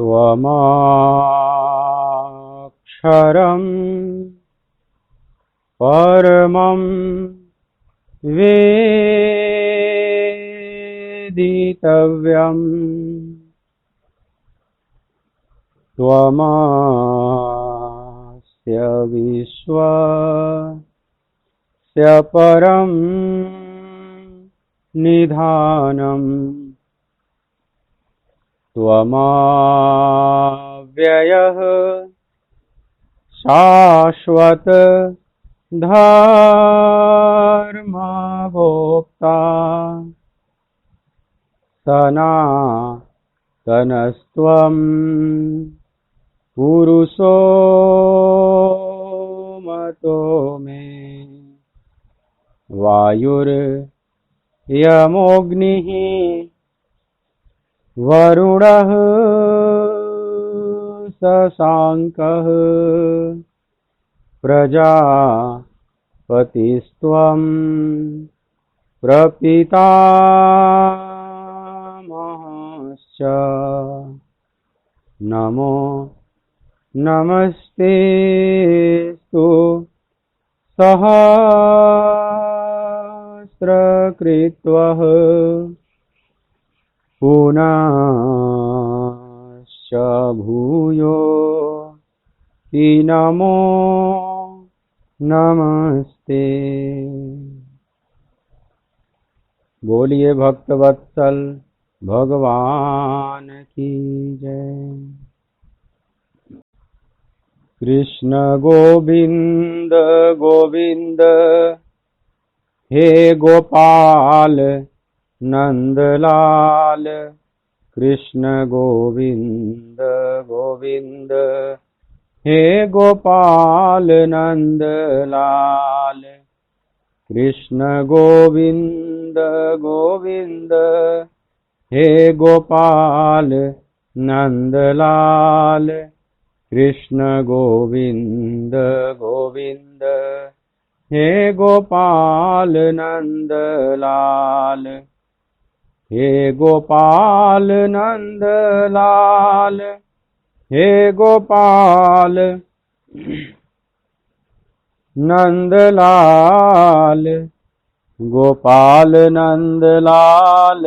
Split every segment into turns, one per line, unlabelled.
त्वमक्षरं परमं वेदितव्यम् त्वमस्य विश्वस्य परं निधानम् त्वमव्ययः शाश्वत धर्मभोक्ता सनातनस्त्वं पुरुषो मतो मे वायुर्यमोऽग्निः वरुणः शशाङ्कः प्रजापतिस्त्वं प्रपितामहश्च नमो नमस्तेस्तु सहस्रकृत्वः पुनश्च भूयो हि नमो नमस्ते। बोलिए भक्तवत्सल भगवान की जय। कृष्ण गोविंद गोविंद हे गोपाल नंदलाल कृष्ण गोविंद गोविंद हे गोपाल नंदलाल कृष्ण गोविंद गोविंद हे गोपाल नंदलाल कृष्ण गोविंद गोविंद हे गोपाल नंदलाल हे गोपाल नंदलाल हे गोपाल नंदलाल गोपाल नंदलाल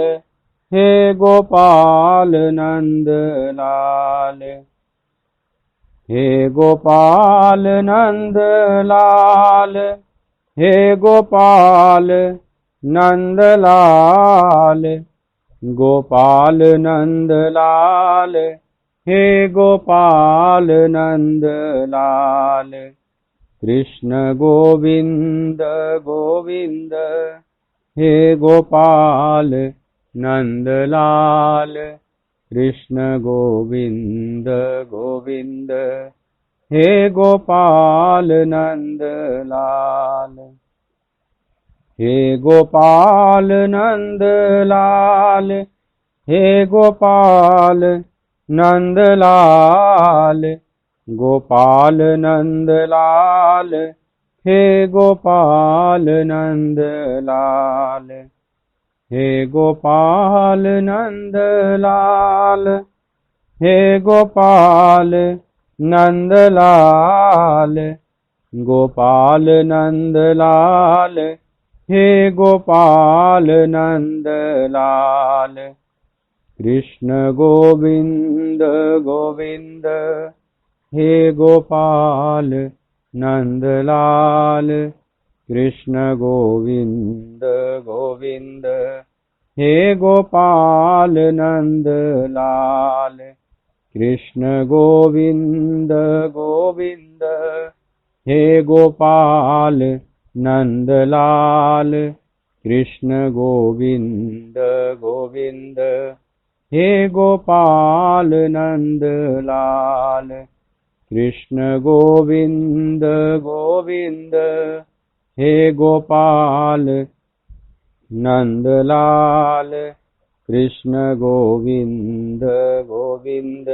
हे गोपाल नंदलाल हे गोपाल नंदलाल हे गोपाल नंदलाल गोपाल नंदलाल हे गोपाल नंदलाल कृष्ण गोविंद गोविंद हे गोपाल नंदलाल कृष्ण गोविंद गोविंद हे गोपाल नंदलाल हे गोपाल नंदलाल हे गोपाल नंदलाल गोपाल नंदलाल हे गोपाल नंदलाल हे गोपाल नंदलाल हे गोपाल नंदलाल गोपाल नंदलाल हे गोपाल नंदलाल कृष्ण गोविंद गोविंद हे गोपाल नंदलाल कृष्ण गोविंद गोविंद हे गोपाल नंदलाल कृष्ण गोविंद गोविंद हे गोपाल नंदलाल कृष्ण गोविंद गोविंद हे गोपाल नंदलाल कृष्ण गोविंद गोविंद हे गोपाल नंदलाल कृष्ण गोविंद गोविंद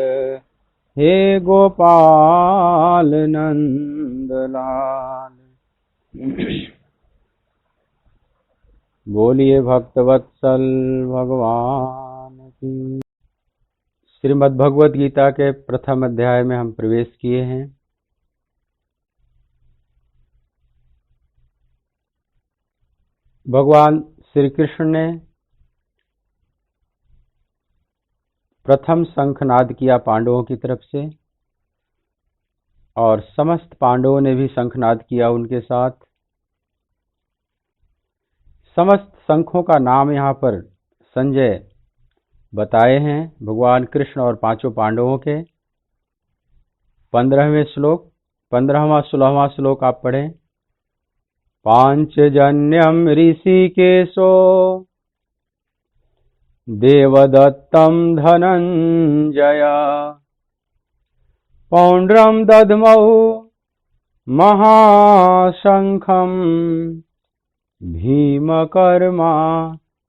हे गोपाल नंदलाल। बोलिए भक्तवत्सल भगवान की। श्रीमद् भगवद गीता के प्रथम अध्याय में हम प्रवेश किए हैं। भगवान श्री कृष्ण ने प्रथम शंखनाद किया पांडवों की तरफ से, और समस्त पांडवों ने भी शंखनाद किया उनके साथ। समस्त शंखों का नाम यहाँ पर संजय बताए हैं, भगवान कृष्ण और पांचों पांडवों के। 15वें श्लोक, 15वां 16वां श्लोक आप पढ़ें। पांचजन्यम ऋषिकेशो देवदत्तम धनंजय पौंड्रम दद्मौ महाशंखम भीमकर्मा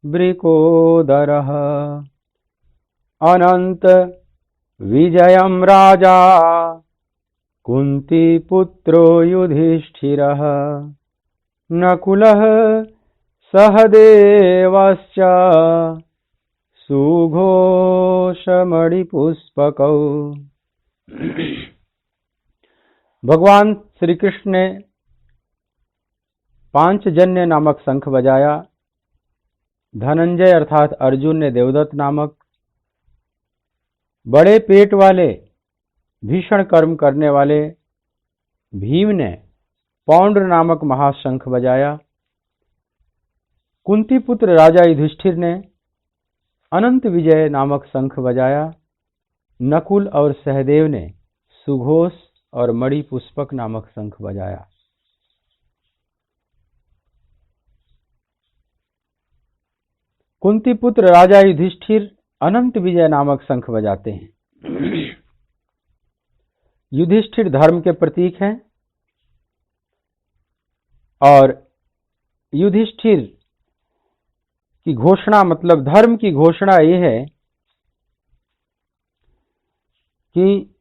वृकोदरः अनंत विजयम राजा कुंतीपुत्रो युधिष्ठिरः नकुलः सहदेवश्च सुघोषमणिपुष्पकौ। भगवान श्री कृष्ण ने पांचजन्य नामक शंख बजाया। धनंजय अर्थात अर्जुन ने देवदत्त नामक बड़े पेट वाले भीषण कर्म करने वाले भीम ने पौंड्र नामक महाशंख बजाया। कुंती पुत्र राजा युधिष्ठिर ने अनंत विजय नामक शंख बजाया। नकुल और सहदेव ने सुघोष और मणि पुष्पक नामक शंख बजाया। कुंती पुत्र राजा युधिष्ठिर अनंत विजय नामक शंख बजाते हैं। युधिष्ठिर धर्म के प्रतीक हैं, और युधिष्ठिर की घोषणा, मतलब धर्म की घोषणा ये है कि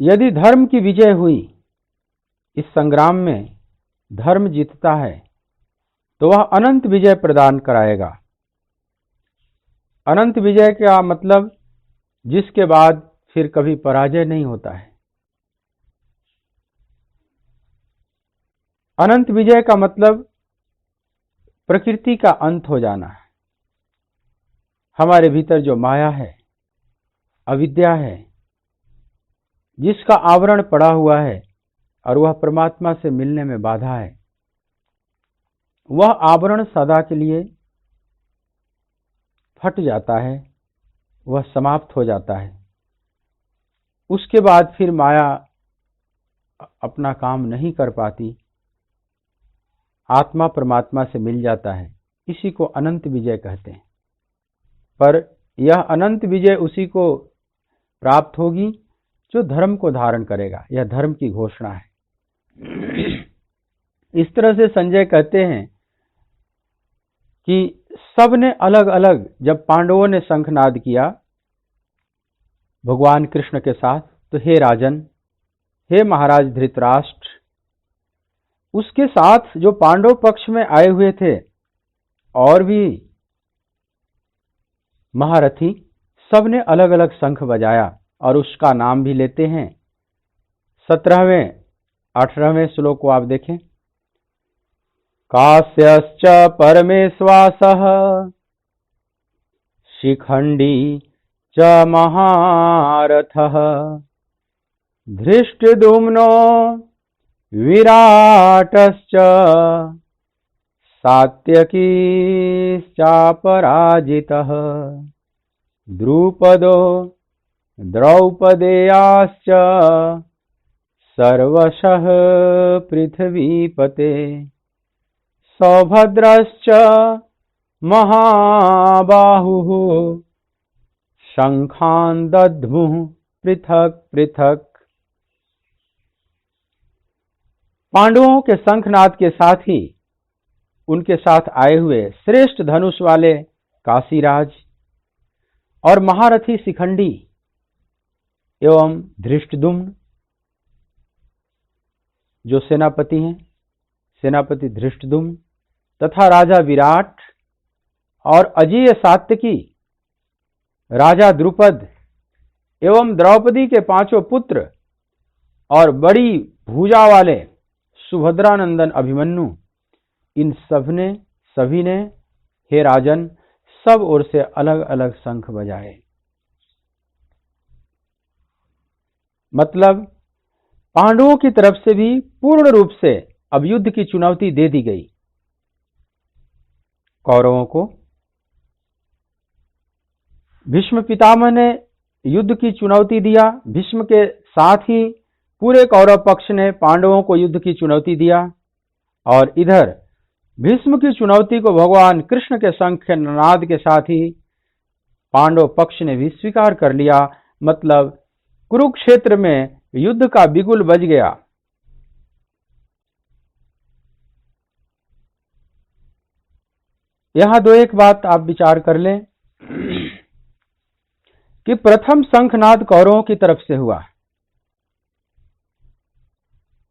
यदि धर्म की विजय हुई, इस संग्राम में धर्म जीतता है, तो वह अनंत विजय प्रदान कराएगा। अनंत विजय का मतलब जिसके बाद फिर कभी पराजय नहीं होता है। अनंत विजय का मतलब प्रकृति का अंत हो जाना है। हमारे भीतर जो माया है, अविद्या है, जिसका आवरण पड़ा हुआ है और वह परमात्मा से मिलने में बाधा है, वह आवरण सदा के लिए फट जाता है, वह समाप्त हो जाता है। उसके बाद फिर माया अपना काम नहीं कर पाती, आत्मा परमात्मा से मिल जाता है। इसी को अनंत विजय कहते हैं। पर यह अनंत विजय उसी को प्राप्त होगी जो धर्म को धारण करेगा। यह धर्म की घोषणा है। इस तरह से संजय कहते हैं कि सब ने अलग अलग, जब पांडवों ने शंखनाद किया भगवान कृष्ण के साथ, तो हे राजन, हे महाराज धृतराष्ट्र, उसके साथ जो पांडव पक्ष में आए हुए थे और भी महारथी, सब ने अलग अलग शंख बजाया, और उसका नाम भी लेते हैं। 17वें 18वें श्लोक को आप देखें। कास्यश्च परमेश्वासः शिखंडी च महारथः धृष्टद्युम्नो विराटश्च सात्यकीश्चापराजितः द्रुपदो द्रौपदेयाश्च सर्वशः पृथ्वीपते सौभद्रश्च महाबाहुः शंखान् दद्मुः पृथक पृथक। पांडवों के शंखनाद के साथ ही उनके साथ आए हुए श्रेष्ठ धनुष वाले काशीराज और महारथी शिखंडी एवं धृष्टद्युम्न जो सेनापति हैं, सेनापति धृष्टद्युम्न तथा राजा विराट और अजेय सात्यकी राजा द्रुपद एवं द्रौपदी के 5 पुत्र और बड़ी भुजा वाले सुभद्रानंदन अभिमन्यु, इन सभी ने हे राजन सब ओर से अलग अलग शंख बजाए। मतलब पांडवों की तरफ से भी पूर्ण रूप से अब युद्ध की चुनौती दे दी गई कौरवों को। भीष्म पितामह ने युद्ध की चुनौती दिया, भीष्म के साथ ही पूरे कौरव पक्ष ने पांडवों को युद्ध की चुनौती दिया। और इधर भीष्म की चुनौती को भगवान कृष्ण के शंख नाद के साथ ही पांडव पक्ष ने भी स्वीकार कर लिया। मतलब कुरुक्षेत्र में युद्ध का बिगुल बज गया। यहां एक बात आप विचार कर लें कि प्रथम शंखनाद कौरवों की तरफ से हुआ,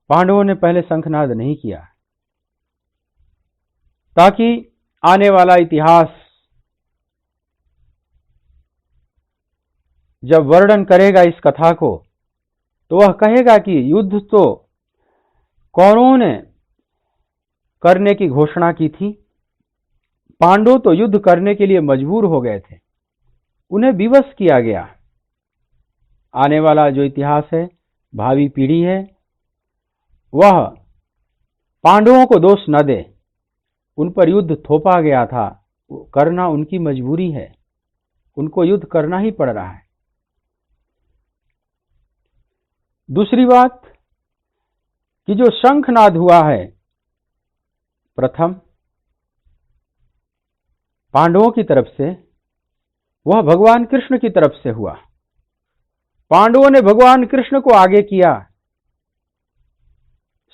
पांडवों ने पहले शंखनाद नहीं किया, ताकि आने वाला इतिहास जब वर्णन करेगा इस कथा को तो वह कहेगा कि युद्ध तो कौरवों ने करने की घोषणा की थी, पांडव तो युद्ध करने के लिए मजबूर हो गए थे, उन्हें विवश किया गया। आने वाला जो इतिहास है, भावी पीढ़ी है, वह पांडवों को दोष न दे, उन पर युद्ध थोपा गया था, करना उनकी मजबूरी है, उनको युद्ध करना ही पड़ रहा है। दूसरी बात कि जो शंखनाद हुआ है प्रथम पांडवों की तरफ से, वह भगवान कृष्ण की तरफ से हुआ। पांडवों ने भगवान कृष्ण को आगे किया,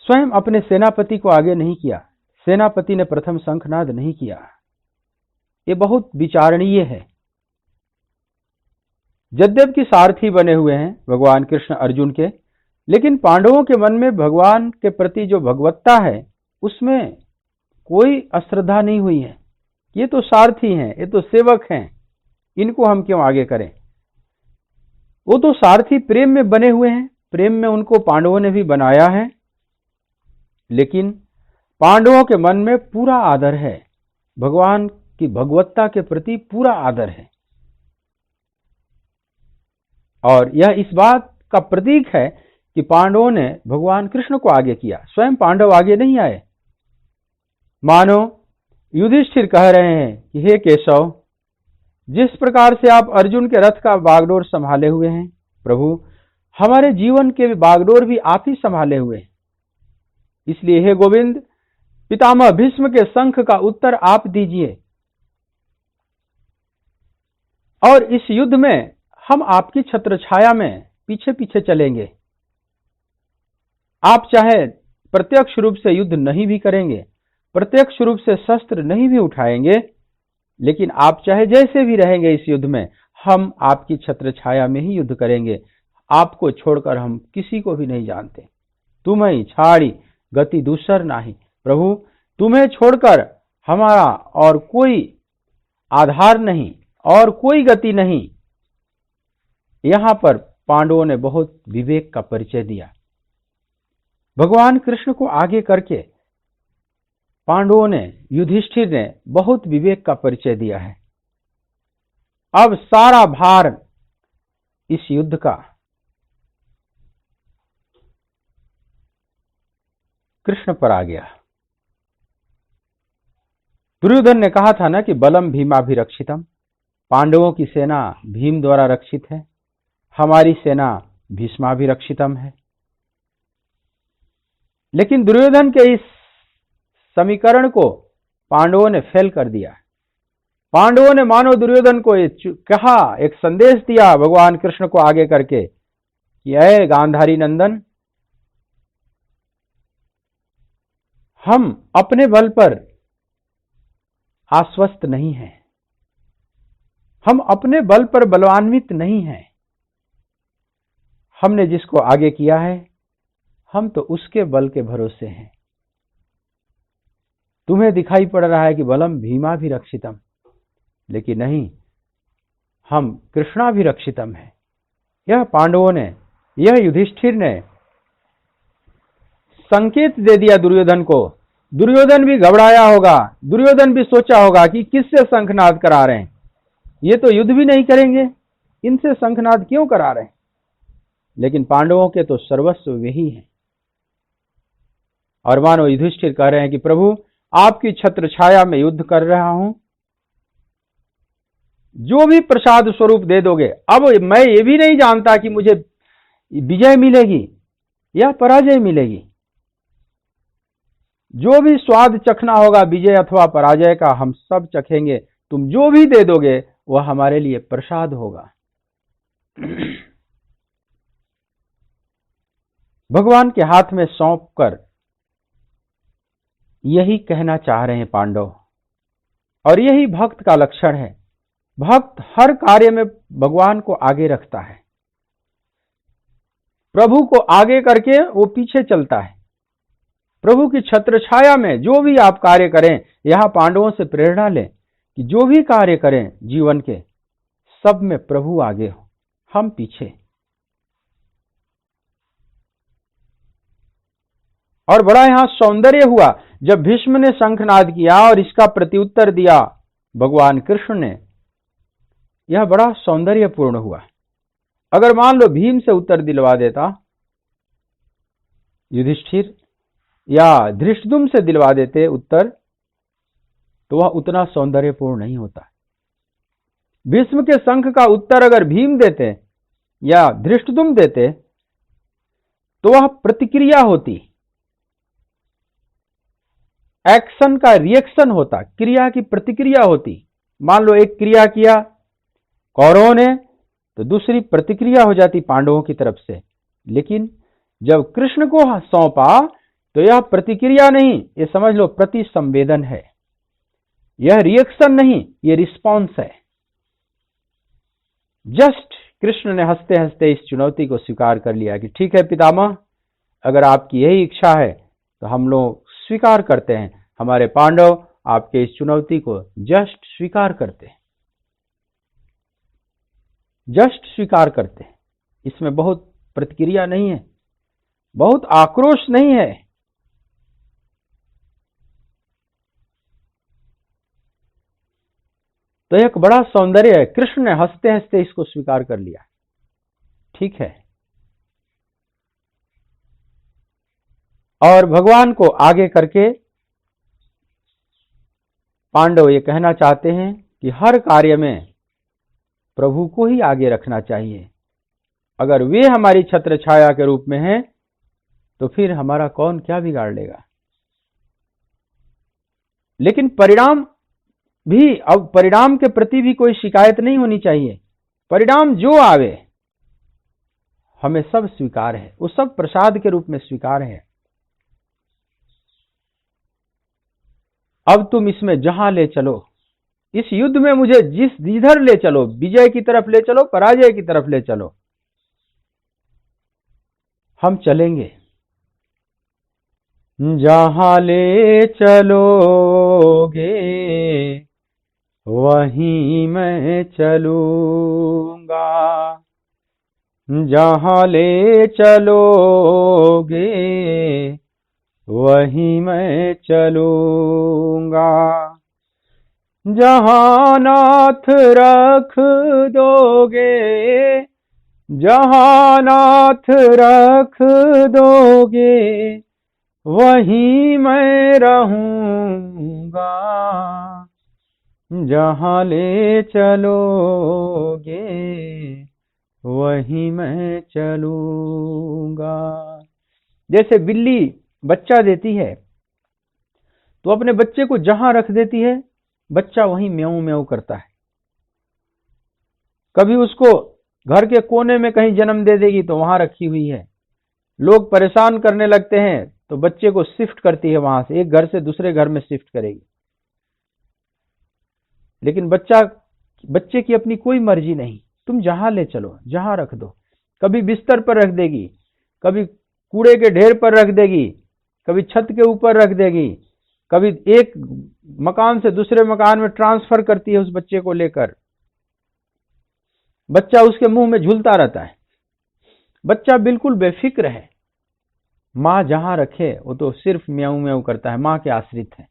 स्वयं अपने सेनापति को आगे नहीं किया। सेनापति ने प्रथम शंखनाद नहीं किया। ये बहुत विचारणीय है। यद्यपि सारथी बने हुए हैं भगवान कृष्ण अर्जुन के, लेकिन पांडवों के मन में भगवान के प्रति जो भगवत्ता है उसमें कोई अश्रद्धा नहीं हुई है। ये तो सारथी हैं, ये तो सेवक हैं, इनको हम क्यों आगे करें। वो तो सारथी प्रेम में बने हुए हैं, प्रेम में उनको पांडवों ने भी बनाया है, लेकिन पांडवों के मन में पूरा आदर है, भगवान की भगवत्ता के प्रति पूरा आदर है। और यह इस बात का प्रतीक है कि पांडवों ने भगवान कृष्ण को आगे किया, स्वयं पांडव आगे नहीं आए। मानो युधिष्ठिर कह रहे हैं कि हे केशव, जिस प्रकार से आप अर्जुन के रथ का बागडोर संभाले हुए हैं, प्रभु हमारे जीवन के बागडोर भी आप ही संभाले हुए हैं। इसलिए हे गोविंद, पितामह भीष्म के शंख का उत्तर आप दीजिए, और इस युद्ध में हम आपकी छत्र छाया में पीछे पीछे चलेंगे। आप चाहे प्रत्यक्ष रूप से युद्ध नहीं भी करेंगे, प्रत्यक्ष रूप से शस्त्र नहीं भी उठाएंगे, लेकिन आप चाहे जैसे भी रहेंगे इस युद्ध में, हम आपकी छत्र छाया में ही युद्ध करेंगे। आपको छोड़कर हम किसी को भी नहीं जानते। तुम्हें छाड़ी गति दूसर नाही। प्रभु तुम्हें छोड़कर हमारा और कोई आधार नहीं और कोई गति नहीं। यहां पर पांडवों ने बहुत विवेक का परिचय दिया। भगवान कृष्ण को आगे करके पांडवों ने, युधिष्ठिर ने बहुत विवेक का परिचय दिया है। अब सारा भार इस युद्ध का कृष्ण पर आ गया। दुर्योधन ने कहा था ना कि बलम भीमाभिरक्षितम, पांडवों की सेना भीम द्वारा रक्षित है, हमारी सेना भीष्माभिरक्षितम है। लेकिन दुर्योधन के इस समीकरण को पांडवों ने फेल कर दिया। पांडवों ने मानो दुर्योधन को कहा, एक संदेश दिया भगवान कृष्ण को आगे करके कि ऐ गांधारी नंदन, हम अपने बल पर आश्वस्त नहीं हैं, हम अपने बल पर बलवान्वित नहीं हैं। हमने जिसको आगे किया है, हम तो उसके बल के भरोसे हैं। तुम्हें दिखाई पड़ रहा है कि बलम भीमाभिरक्षितम, लेकिन नहीं, हम कृष्णाभिरक्षितम है। यह पांडवों ने, यह युधिष्ठिर ने संकेत दे दिया दुर्योधन को। दुर्योधन भी घबराया होगा, दुर्योधन भी सोचा होगा कि किससे शंखनाद करा रहे हैं, ये तो युद्ध भी नहीं करेंगे, इनसे शंखनाद क्यों करा रहे हैं। लेकिन पांडवों के तो सर्वस्व वही है। और मानो युधिष्ठिर कह रहे हैं कि प्रभु, आपकी छत्र छाया में युद्ध कर रहा हूं, जो भी प्रसाद स्वरूप दे दोगे। अब मैं ये भी नहीं जानता कि मुझे विजय मिलेगी या पराजय मिलेगी। जो भी स्वाद चखना होगा विजय अथवा पराजय का, हम सब चखेंगे। तुम जो भी दे दोगे वह हमारे लिए प्रसाद होगा। भगवान के हाथ में सौंपकर यही कहना चाह रहे हैं पांडव। और यही भक्त का लक्षण है। भक्त हर कार्य में भगवान को आगे रखता है, प्रभु को आगे करके वो पीछे चलता है। प्रभु की छत्र छाया में जो भी आप कार्य करें, यहां पांडवों से प्रेरणा लें कि जो भी कार्य करें जीवन के, सब में प्रभु आगे हो, हम पीछे। और बड़ा यहां सौंदर्य हुआ जब भीष्म ने शंखनाद किया और इसका प्रत्युत्तर दिया भगवान कृष्ण ने। यह बड़ा सौंदर्यपूर्ण हुआ। अगर मान लो भीम से उत्तर दिलवा देता युधिष्ठिर, या धृष्टद्युम्न से दिलवा देते उत्तर, तो वह उतना सौंदर्यपूर्ण नहीं होता। भीष्म के शंख का उत्तर अगर भीम देते या धृष्टद्युम्न देते तो वह प्रतिक्रिया होती, एक्शन का रिएक्शन होता, क्रिया की प्रतिक्रिया होती। मान लो एक क्रिया किया कौरवों ने तो दूसरी प्रतिक्रिया हो जाती पांडवों की तरफ से। लेकिन जब कृष्ण को सौंपा तो यह प्रतिक्रिया नहीं, ये समझ लो प्रतिसंवेदन है। यह रिएक्शन नहीं, ये रिस्पॉन्स है। जस्ट कृष्ण ने हंसते हंसते इस चुनौती को स्वीकार कर लिया कि ठीक है पितामह, अगर आपकी यही इच्छा है तो हम लोग स्वीकार करते हैं। हमारे पांडव आपके इस चुनौती को जस्ट स्वीकार करते हैं, जस्ट स्वीकार करते हैं। इसमें बहुत प्रतिक्रिया नहीं है, बहुत आक्रोश नहीं है। तो एक बड़ा सौंदर्य है। कृष्ण ने हंसते हंसते इसको स्वीकार कर लिया, ठीक है। और भगवान को आगे करके पांडव ये कहना चाहते हैं कि हर कार्य में प्रभु को ही आगे रखना चाहिए। अगर वे हमारी छत्र छाया के रूप में हैं तो फिर हमारा कौन क्या बिगाड़ लेगा। लेकिन परिणाम भी, अब परिणाम के प्रति भी कोई शिकायत नहीं होनी चाहिए। परिणाम जो आवे हमें सब स्वीकार है, वो सब प्रसाद के रूप में स्वीकार है। अब तुम इसमें जहां ले चलो, इस युद्ध में मुझे जिधर ले चलो, विजय की तरफ ले चलो, पराजय की तरफ ले चलो, हम चलेंगे। जहां ले चलोगे वहीं मैं चलूंगा, जहां ले चलोगे वहीं मैं चलूंगा, जहां नाथ रख दोगे, जहां नाथ रख दोगे वहीं मैं रहूंगा, जहां ले चलोगे वहीं मैं चलूंगा। जैसे बिल्ली बच्चा देती है तो अपने बच्चे को जहां रख देती है, बच्चा वहीं म्याऊं म्याऊं करता है। कभी उसको घर के कोने में कहीं जन्म दे देगी तो वहां रखी हुई है। लोग परेशान करने लगते हैं तो बच्चे को शिफ्ट करती है, वहां से एक घर से दूसरे घर में शिफ्ट करेगी। लेकिन बच्चे की अपनी कोई मर्जी नहीं, तुम जहां ले चलो, जहां रख दो। कभी बिस्तर पर रख देगी, कभी कूड़े के ढेर पर रख देगी, कभी छत के ऊपर रख देगी, कभी एक मकान से दूसरे मकान में ट्रांसफर करती है उस बच्चे को लेकर। बच्चा उसके मुंह में झूलता रहता है, बच्चा बिल्कुल बेफिक्र है, माँ जहां रखे वो तो सिर्फ म्याऊं म्याऊं करता है, माँ के आश्रित है।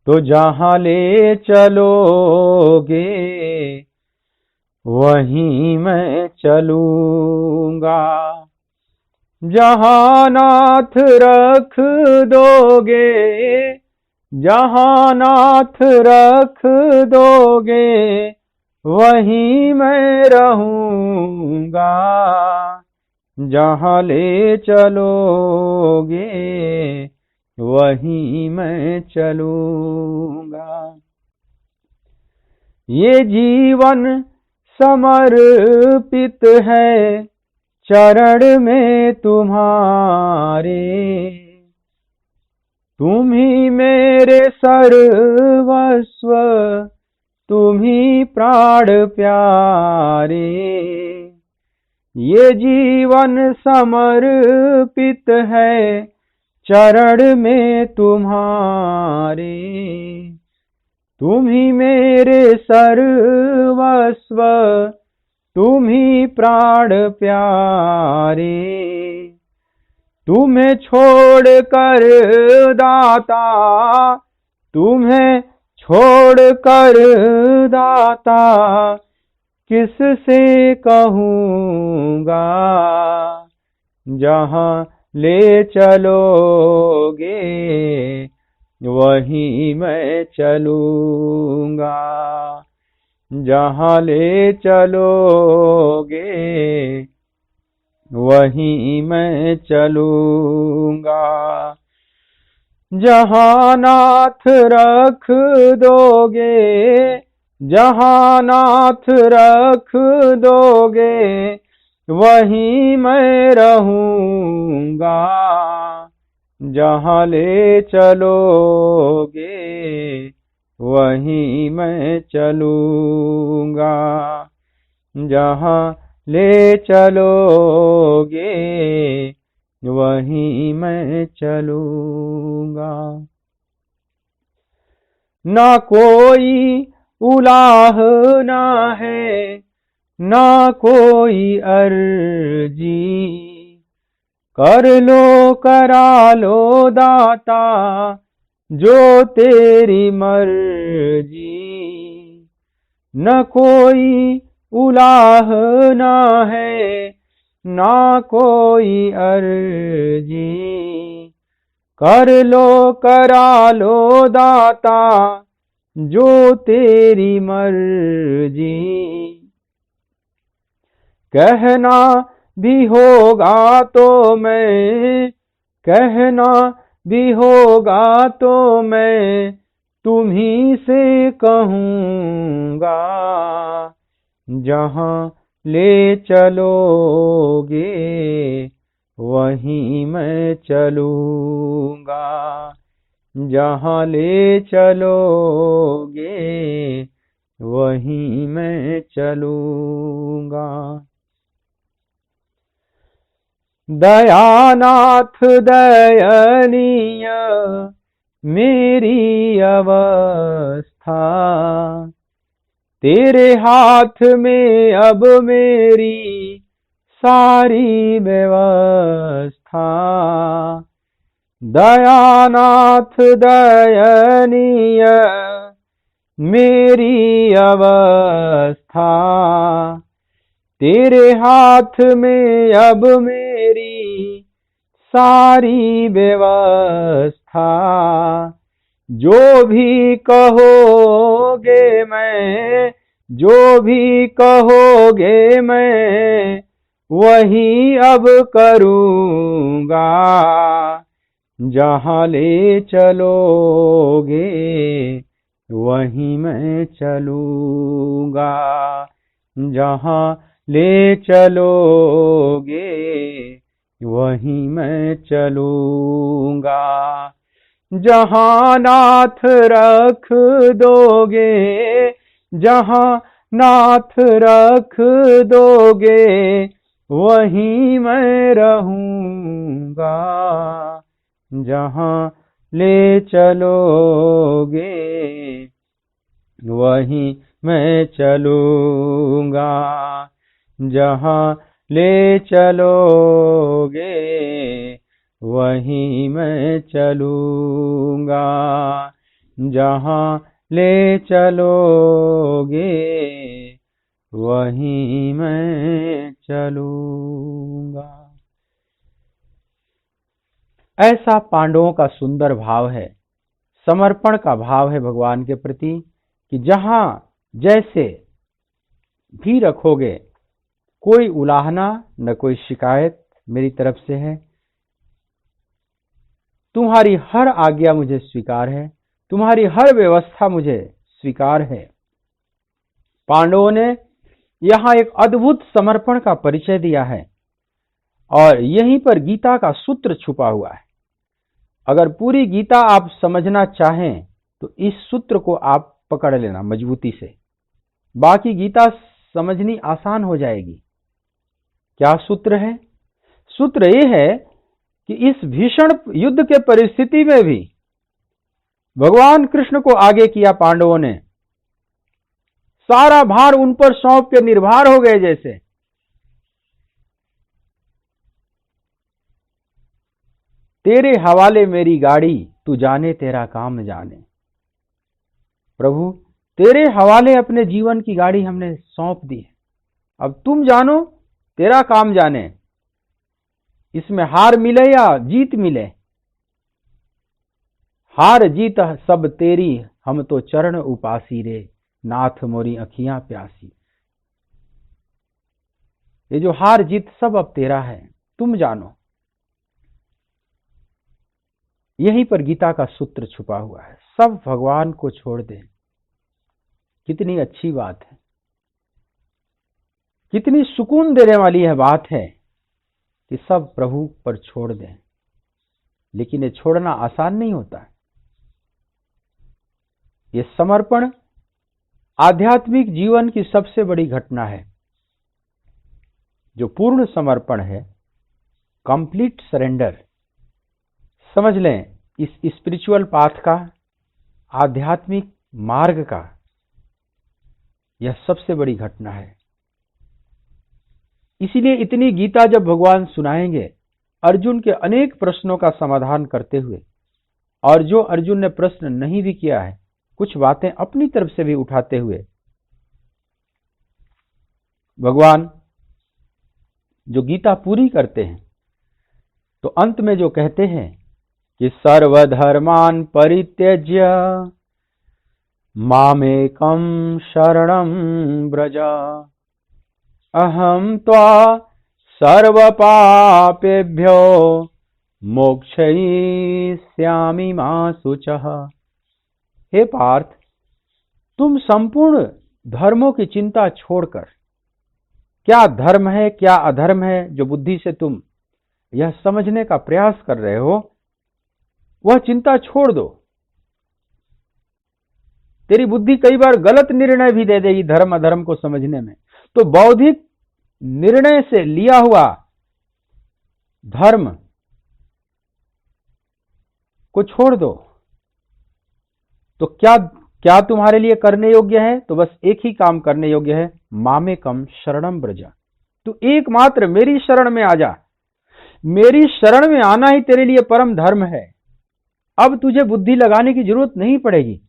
तो जहां ले चलोगे वहीं मैं चलूंगा, जहां नाथ रख दोगे, जहां नाथ रख दोगे वहीं मैं रहूंगा, जहां ले चलोगे वहीं मैं चलूंगा। ये जीवन समर्पित है चरण में तुम्हारे, तुम ही मेरे सर्वस्व, तुम ही प्राण प्यारे। ये जीवन समर्पित है चरण में तुम्हारे, तुम ही मेरे सर्वस्व, तुम ही प्राण प्यारे। तुम्हें छोड़ कर दाता, तुम्हें छोड़ कर दाता किससे कहूँगा, जहाँ ले चलोगे वहीं मैं चलूंगा, जहाँ ले चलोगे वहीं मैं चलूंगा, जहाँ नाथ रख दोगे, जहाँ नाथ रख दोगे वहीं मैं रहूंगा, जहाँ ले चलोगे वहीं मैं चलूंगा, जहाँ ले चलोगे वहीं मैं चलूंगा। ना कोई उलाहना है, ना कोई अर्जी, कर लो करा लो दाता जो तेरी मर्जी। न कोई उलाहना है, ना कोई अर्जी, कर लो करा लो दाता जो तेरी मर्जी। कहना भी होगा तो मैं, कहना भी होगा तो मैं तुम्ही से कहूँगा, जहाँ ले चलोगे वहीं मैं चलूँगा, जहाँ ले चलोगे वहीं मैं चलूँगा। दयानाथ दयनीय मेरी अवस्था, तेरे हाथ में अब मेरी सारी व्यवस्था। दयानाथ दयनीय मेरी अवस्था, तेरे हाथ में अब मेरी सारी व्यवस्था। जो भी कहोगे मैं, जो भी कहोगे मैं वही अब करूँगा, जहाँ ले चलोगे वहीं मैं चलूँगा, जहाँ ले चलोगे वहीं मैं चलूँगा। जहाँ नाथ रख दोगे, जहाँ नाथ रख दोगे वहीं मैं रहूँगा, जहाँ ले चलोगे वहीं मैं चलूंगा, जहां ले चलोगे वहीं मैं चलूंगा, जहां ले चलोगे वहीं मैं चलूंगा। ऐसा पांडवों का सुंदर भाव है, समर्पण का भाव है भगवान के प्रति, कि जहां जैसे भी रखोगे, कोई उलाहना न कोई शिकायत मेरी तरफ से है। तुम्हारी हर आज्ञा मुझे स्वीकार है, तुम्हारी हर व्यवस्था मुझे स्वीकार है। पांडवों ने यहां एक अद्भुत समर्पण का परिचय दिया है, और यहीं पर गीता का सूत्र छुपा हुआ है। अगर पूरी गीता आप समझना चाहें तो इस सूत्र को आप पकड़ लेना मजबूती से, बाकी गीता समझनी आसान हो जाएगी। क्या सूत्र है? सूत्र यह है कि इस भीषण युद्ध के परिस्थिति में भी भगवान कृष्ण को आगे किया पांडवों ने, सारा भार उन पर सौंप के निर्भर हो गए। जैसे तेरे हवाले मेरी गाड़ी, तू जाने तेरा काम जाने। प्रभु, तेरे हवाले अपने जीवन की गाड़ी हमने सौंप दी है, अब तुम जानो, तेरा काम जाने, इसमें हार मिले या जीत मिले। हार जीत सब तेरी, हम तो चरण उपासी रे, नाथ मोरी अखियां प्यासी। ये जो हार जीत सब अब तेरा है, तुम जानो। यहीं पर गीता का सूत्र छुपा हुआ है, सब भगवान को छोड़ दे। कितनी अच्छी बात है, कितनी सुकून देने वाली है बात है कि सब प्रभु पर छोड़ दें। लेकिन ये छोड़ना आसान नहीं होता है। ये समर्पण आध्यात्मिक जीवन की सबसे बड़ी घटना है। जो पूर्ण समर्पण है, कंप्लीट सरेंडर, समझ लें इस स्पिरिचुअल पाथ का, आध्यात्मिक मार्ग का यह सबसे बड़ी घटना है। इसीलिए इतनी गीता जब भगवान सुनाएंगे, अर्जुन के अनेक प्रश्नों का समाधान करते हुए, और जो अर्जुन ने प्रश्न नहीं भी किया है, कुछ बातें अपनी तरफ से भी उठाते हुए, भगवान जो गीता पूरी करते हैं, तो अंत में जो कहते हैं कि सर्वधर्मान परित्यज्य मामेकं शरणं व्रज, अहम त्वा सर्वपापेभ्यो मोक्षयिष्यामि मा शुचः। हे पार्थ, तुम संपूर्ण धर्मों की चिंता छोड़कर, क्या धर्म है क्या अधर्म है, जो बुद्धि से तुम यह समझने का प्रयास कर रहे हो, वह चिंता छोड़ दो। तेरी बुद्धि कई बार गलत निर्णय भी दे देगी धर्म अधर्म को समझने में, तो बौद्धिक निर्णय से लिया हुआ धर्म को छोड़ दो। तो क्या तुम्हारे लिए करने योग्य है? तो बस एक ही काम करने योग्य है, मामेकम शरणम व्रज। तू एकमात्र मेरी शरण में आ जा। मेरी शरण में आना ही तेरे लिए परम धर्म है। अब तुझे बुद्धि लगाने की जरूरत नहीं पड़ेगी,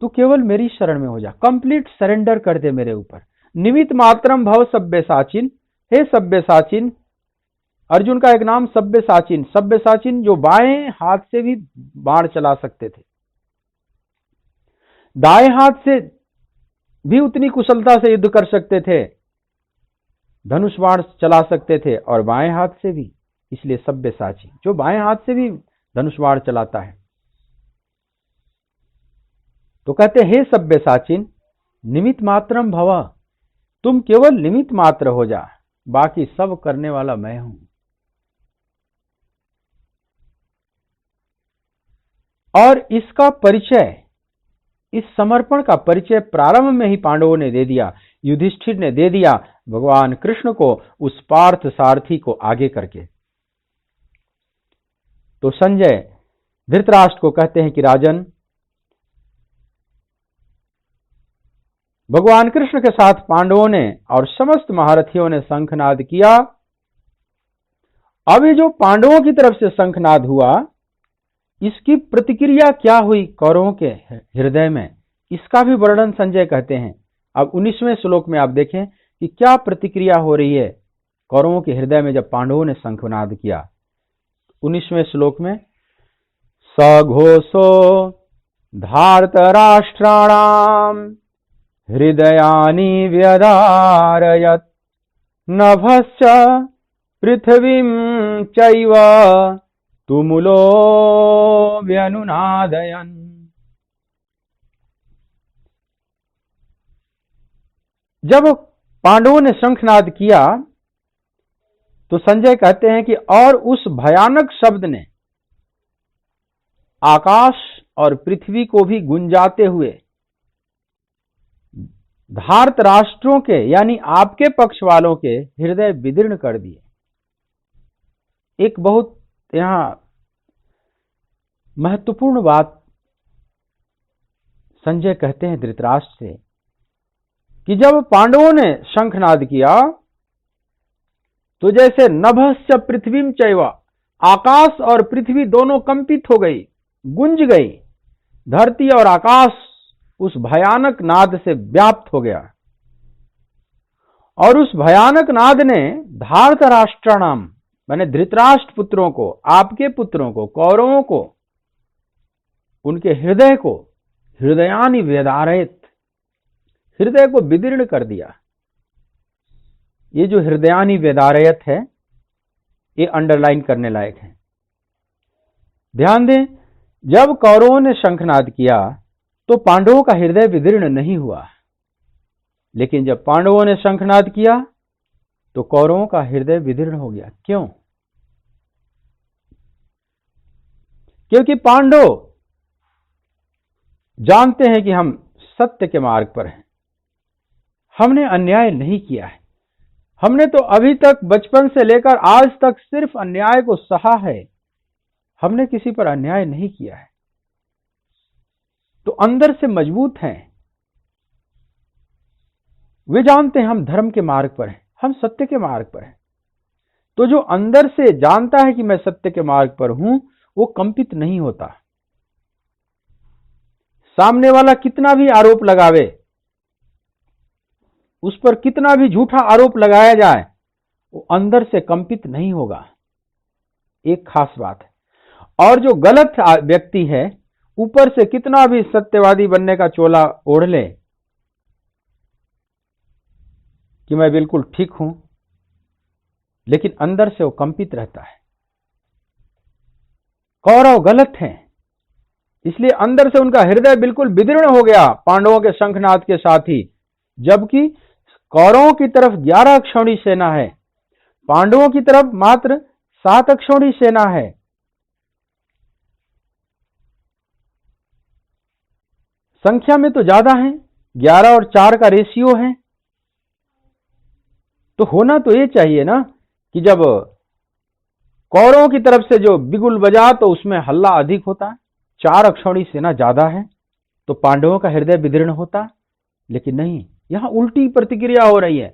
तू केवल मेरी शरण में हो जा। कंप्लीट सरेंडर कर दे मेरे ऊपर। निमित मात्रम भव सब्यसाचिन। हे सब्यसाचिन, अर्जुन का एक नाम सब्यसाचिन। सब्यसाचिन जो बाएं हाथ से भी बाण चला सकते थे, दाएं हाथ से भी उतनी कुशलता से युद्ध कर सकते थे, धनुष बाण चला सकते थे, और बाएं हाथ से भी, इसलिए सब्यसाची, जो बाएं हाथ से भी धनुष बाण चलाता है। तो कहते हे सब्यसाचिन निमित मात्रम भव, तुम केवल निमित मात्र हो जा, बाकी सब करने वाला मैं हूं। और इसका परिचय, इस समर्पण का परिचय प्रारंभ में ही पांडवों ने दे दिया, युधिष्ठिर ने दे दिया भगवान कृष्ण को, उस पार्थ सारथी को आगे करके। तो संजय धृतराष्ट्र को कहते हैं कि राजन, भगवान कृष्ण के साथ पांडवों ने और समस्त महारथियों ने शंखनाद किया। अभी जो पांडवों की तरफ से शंखनाद हुआ, इसकी प्रतिक्रिया क्या हुई कौरवों के हृदय में, इसका भी वर्णन संजय कहते हैं। अब 19वें श्लोक में आप देखें कि क्या प्रतिक्रिया हो रही है कौरवों के हृदय में जब पांडवों ने शंखनाद किया। 19वें श्लोक में सघोषो धार्तराष्ट्राणाम हृदयानि व्यधारयत् नभश्च पृथ्वीं चैव तुमुलो व्यनुनादयन्। जब पांडवों ने शंखनाद किया तो संजय कहते हैं कि और उस भयानक शब्द ने आकाश और पृथ्वी को भी गुंजाते हुए धार्त राष्ट्रों के यानी आपके पक्ष वालों के हृदय विदीर्ण कर दिए। एक बहुत यहां महत्वपूर्ण बात संजय कहते हैं धृतराष्ट्र से कि जब पांडवों ने शंखनाद किया तो जैसे नभस्य पृथ्वीम चैव, आकाश और पृथ्वी दोनों कंपित हो गई, गुंज गई। धरती और आकाश उस भयानक नाद से व्याप्त हो गया और उस भयानक नाद ने धार्तराष्ट्राणाम माने धृतराष्ट्र पुत्रों को, आपके पुत्रों को, कौरवों को, उनके हृदय को हृदयानि व्यधारयत्, हृदय को विदीर्ण कर दिया। ये जो हृदयानि व्यधारयत् है ये अंडरलाइन करने लायक है। ध्यान दें, जब कौरवों ने शंखनाद किया तो पांडवों का हृदय विदीर्ण नहीं हुआ, लेकिन जब पांडवों ने शंखनाद किया तो कौरवों का हृदय विदीर्ण हो गया। क्यों? क्योंकि पांडव जानते हैं कि हम सत्य के मार्ग पर हैं, हमने अन्याय नहीं किया है। हमने तो अभी तक बचपन से लेकर आज तक सिर्फ अन्याय को सहा है, हमने किसी पर अन्याय नहीं किया है। तो अंदर से मजबूत हैं, वे जानते हैं हम धर्म के मार्ग पर हैं, हम सत्य के मार्ग पर हैं। तो जो अंदर से जानता है कि मैं सत्य के मार्ग पर हूं वो कंपित नहीं होता। सामने वाला कितना भी आरोप लगावे, उस पर कितना भी झूठा आरोप लगाया जाए, वो अंदर से कंपित नहीं होगा। एक खास बात है। और जो गलत व्यक्ति है ऊपर से कितना भी सत्यवादी बनने का चोला ओढ़ ले कि मैं बिल्कुल ठीक हूं, लेकिन अंदर से वो कंपित रहता है। कौरव गलत हैं, इसलिए अंदर से उनका हृदय बिल्कुल विदीर्ण हो गया पांडवों के शंखनाद के साथ ही। जबकि कौरवों की तरफ 11 अक्षौणी सेना है, पांडवों की तरफ मात्र 7 अक्षौणी सेना है। संख्या में तो ज्यादा है, 11 और 4 का रेशियो है। तो होना तो ये चाहिए ना कि जब कौरवों की तरफ से जो बिगुल बजा तो उसमें हल्ला अधिक होता, 4 अक्षौणी सेना ज्यादा है तो पांडवों का हृदय विदीर्ण होता। लेकिन नहीं, यहां उल्टी प्रतिक्रिया हो रही है।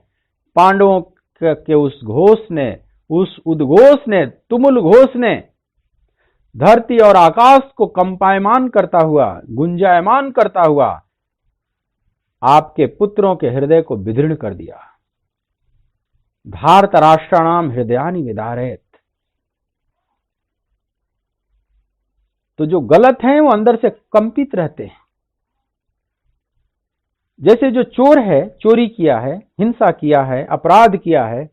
पांडवों के उस घोष ने, उस उद्घोष ने, तुमुल घोष ने धरती और आकाश को कंपायमान करता हुआ, गुंजायमान करता हुआ आपके पुत्रों के हृदय को विदीर्ण कर दिया। धार्तराष्ट्राणाम हृदयानि व्यधारयत्। तो जो गलत हैं वो अंदर से कंपित रहते हैं। जैसे जो चोर है, चोरी किया है, हिंसा किया है, अपराध किया है,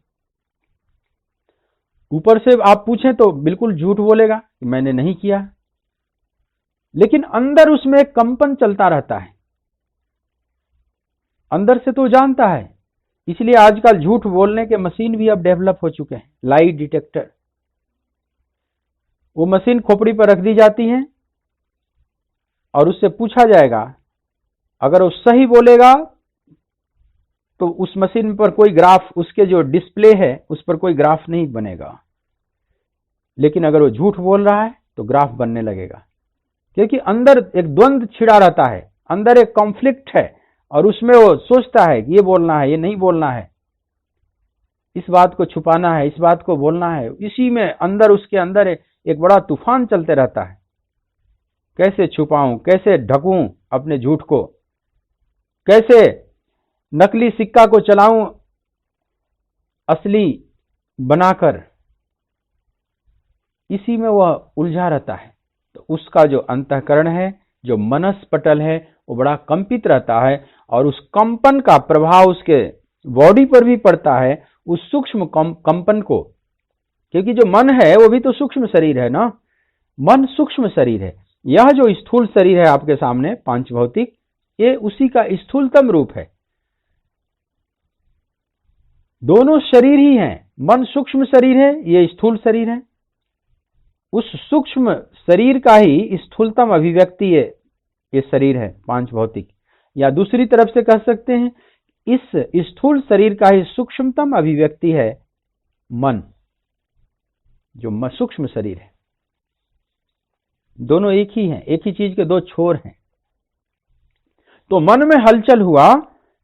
ऊपर से आप पूछें तो बिल्कुल झूठ बोलेगा कि मैंने नहीं किया, लेकिन अंदर उसमें एक कंपन चलता रहता है। अंदर से तो जानता है। इसलिए आजकल झूठ बोलने के मशीन भी अब डेवलप हो चुके हैं, लाई डिटेक्टर। वो मशीन खोपड़ी पर रख दी जाती है और उससे पूछा जाएगा, अगर वो सही बोलेगा तो उस मशीन पर कोई ग्राफ, उसके जो डिस्प्ले है उस पर कोई ग्राफ नहीं बनेगा, लेकिन अगर वो झूठ बोल रहा है तो ग्राफ बनने लगेगा। क्योंकि अंदर एक द्वंद्व छिड़ा रहता है, अंदर एक कॉन्फ्लिक्ट है और उसमें वो सोचता है कि ये बोलना है, ये नहीं बोलना है, इस बात को छुपाना है, इस बात को बोलना है। इसी में अंदर, उसके अंदर एक बड़ा तूफान चलते रहता है। कैसे छुपाऊं, कैसे ढकूं अपने झूठ को, कैसे नकली सिक्का को चलाऊं असली बनाकर, इसी में वह उलझा रहता है। तो उसका जो अंतःकरण है, जो मनस्पटल है, वो बड़ा कंपित रहता है और उस कंपन का प्रभाव उसके बॉडी पर भी पड़ता है, उस सूक्ष्म कंपन को। क्योंकि जो मन है वो भी तो सूक्ष्म शरीर है ना, मन सूक्ष्म शरीर है। यह जो स्थूल शरीर है आपके सामने पांच भौतिक, ये उसी का स्थूलतम रूप है। दोनों शरीर ही हैं, मन सूक्ष्म शरीर है, ये स्थूल शरीर है। उस सूक्ष्म शरीर का ही स्थूलतम अभिव्यक्ति ये शरीर है पांच भौतिक, या दूसरी तरफ से कह सकते हैं इस स्थूल शरीर का ही सूक्ष्मतम अभिव्यक्ति है मन, जो सूक्ष्म शरीर है। दोनों एक ही हैं, एक ही चीज के दो छोर हैं। तो मन में हलचल हुआ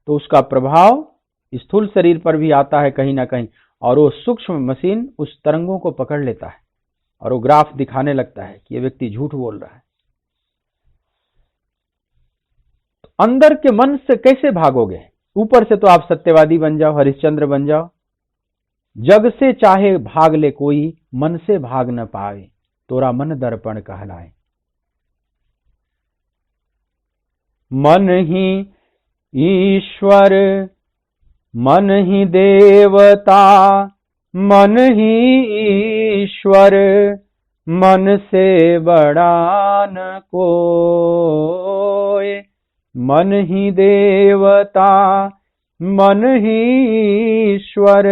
तो उसका प्रभाव स्थूल शरीर पर भी आता है कहीं ना कहीं, और वो सूक्ष्म मशीन उस तरंगों को पकड़ लेता है और वो ग्राफ दिखाने लगता है कि ये व्यक्ति झूठ बोल रहा है। तो अंदर के मन से कैसे भागोगे? ऊपर से तो आप सत्यवादी बन जाओ, हरिश्चंद्र बन जाओ, जग से चाहे भाग ले कोई, मन से भाग न पाए, तोरा मन दर्पण कहलाए। मन ही ईश्वर, मन ही देवता, मन ही ईश्वर, मन से बड़ा न कोई। मन ही देवता, मन ही ईश्वर,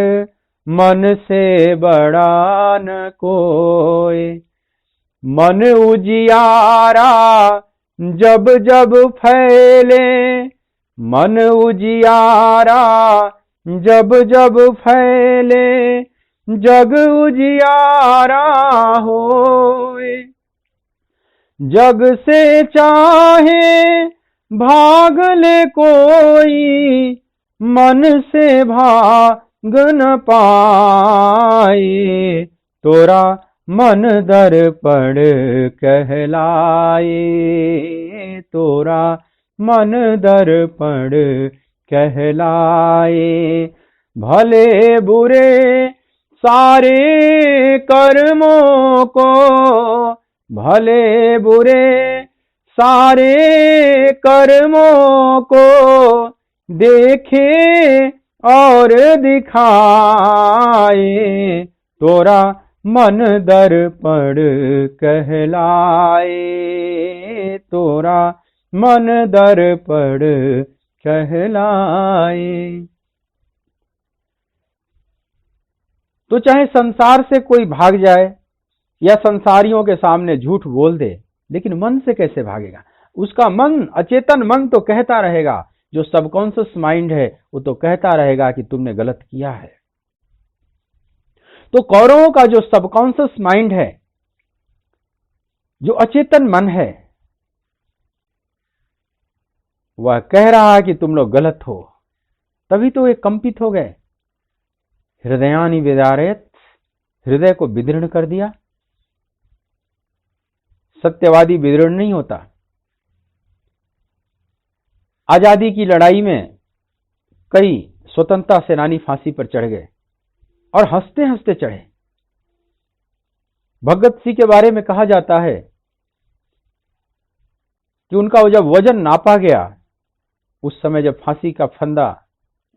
मन से बड़ा न कोई। मन उजियारा जब जब फैले, मन उजियारा जब जब फैले, जग उजियारा होए। जग से चाहे भाग ले कोई, मन से भाग न पाए, तोरा मन दर्पण कहलाए, तोरा मन दर्पण कहलाए। भले बुरे सारे कर्मों को, भले बुरे सारे कर्मों को देखे और दिखाए, तोरा मन दर्पण कहलाए, तोरा मन दर्पण कहलाए। तो चाहे संसार से कोई भाग जाए या संसारियों के सामने झूठ बोल दे, लेकिन मन से कैसे भागेगा? उसका मन, अचेतन मन तो कहता रहेगा, जो सबकॉन्शियस माइंड है वो तो कहता रहेगा कि तुमने गलत किया है। तो कौरवों का जो सबकॉन्शियस माइंड है, जो अचेतन मन है, वह कह रहा है कि तुम लोग गलत हो, तभी तो वे कंपित हो गए। हृदयानि विदारयत्, हृदय को विदीर्ण कर दिया। सत्यवादी विदीर्ण नहीं होता। आजादी की लड़ाई में कई स्वतंत्रता सेनानी फांसी पर चढ़ गए और हंसते हंसते चढ़े। भगत सिंह के बारे में कहा जाता है कि उनका जब वजन नापा गया, उस समय जब फांसी का फंदा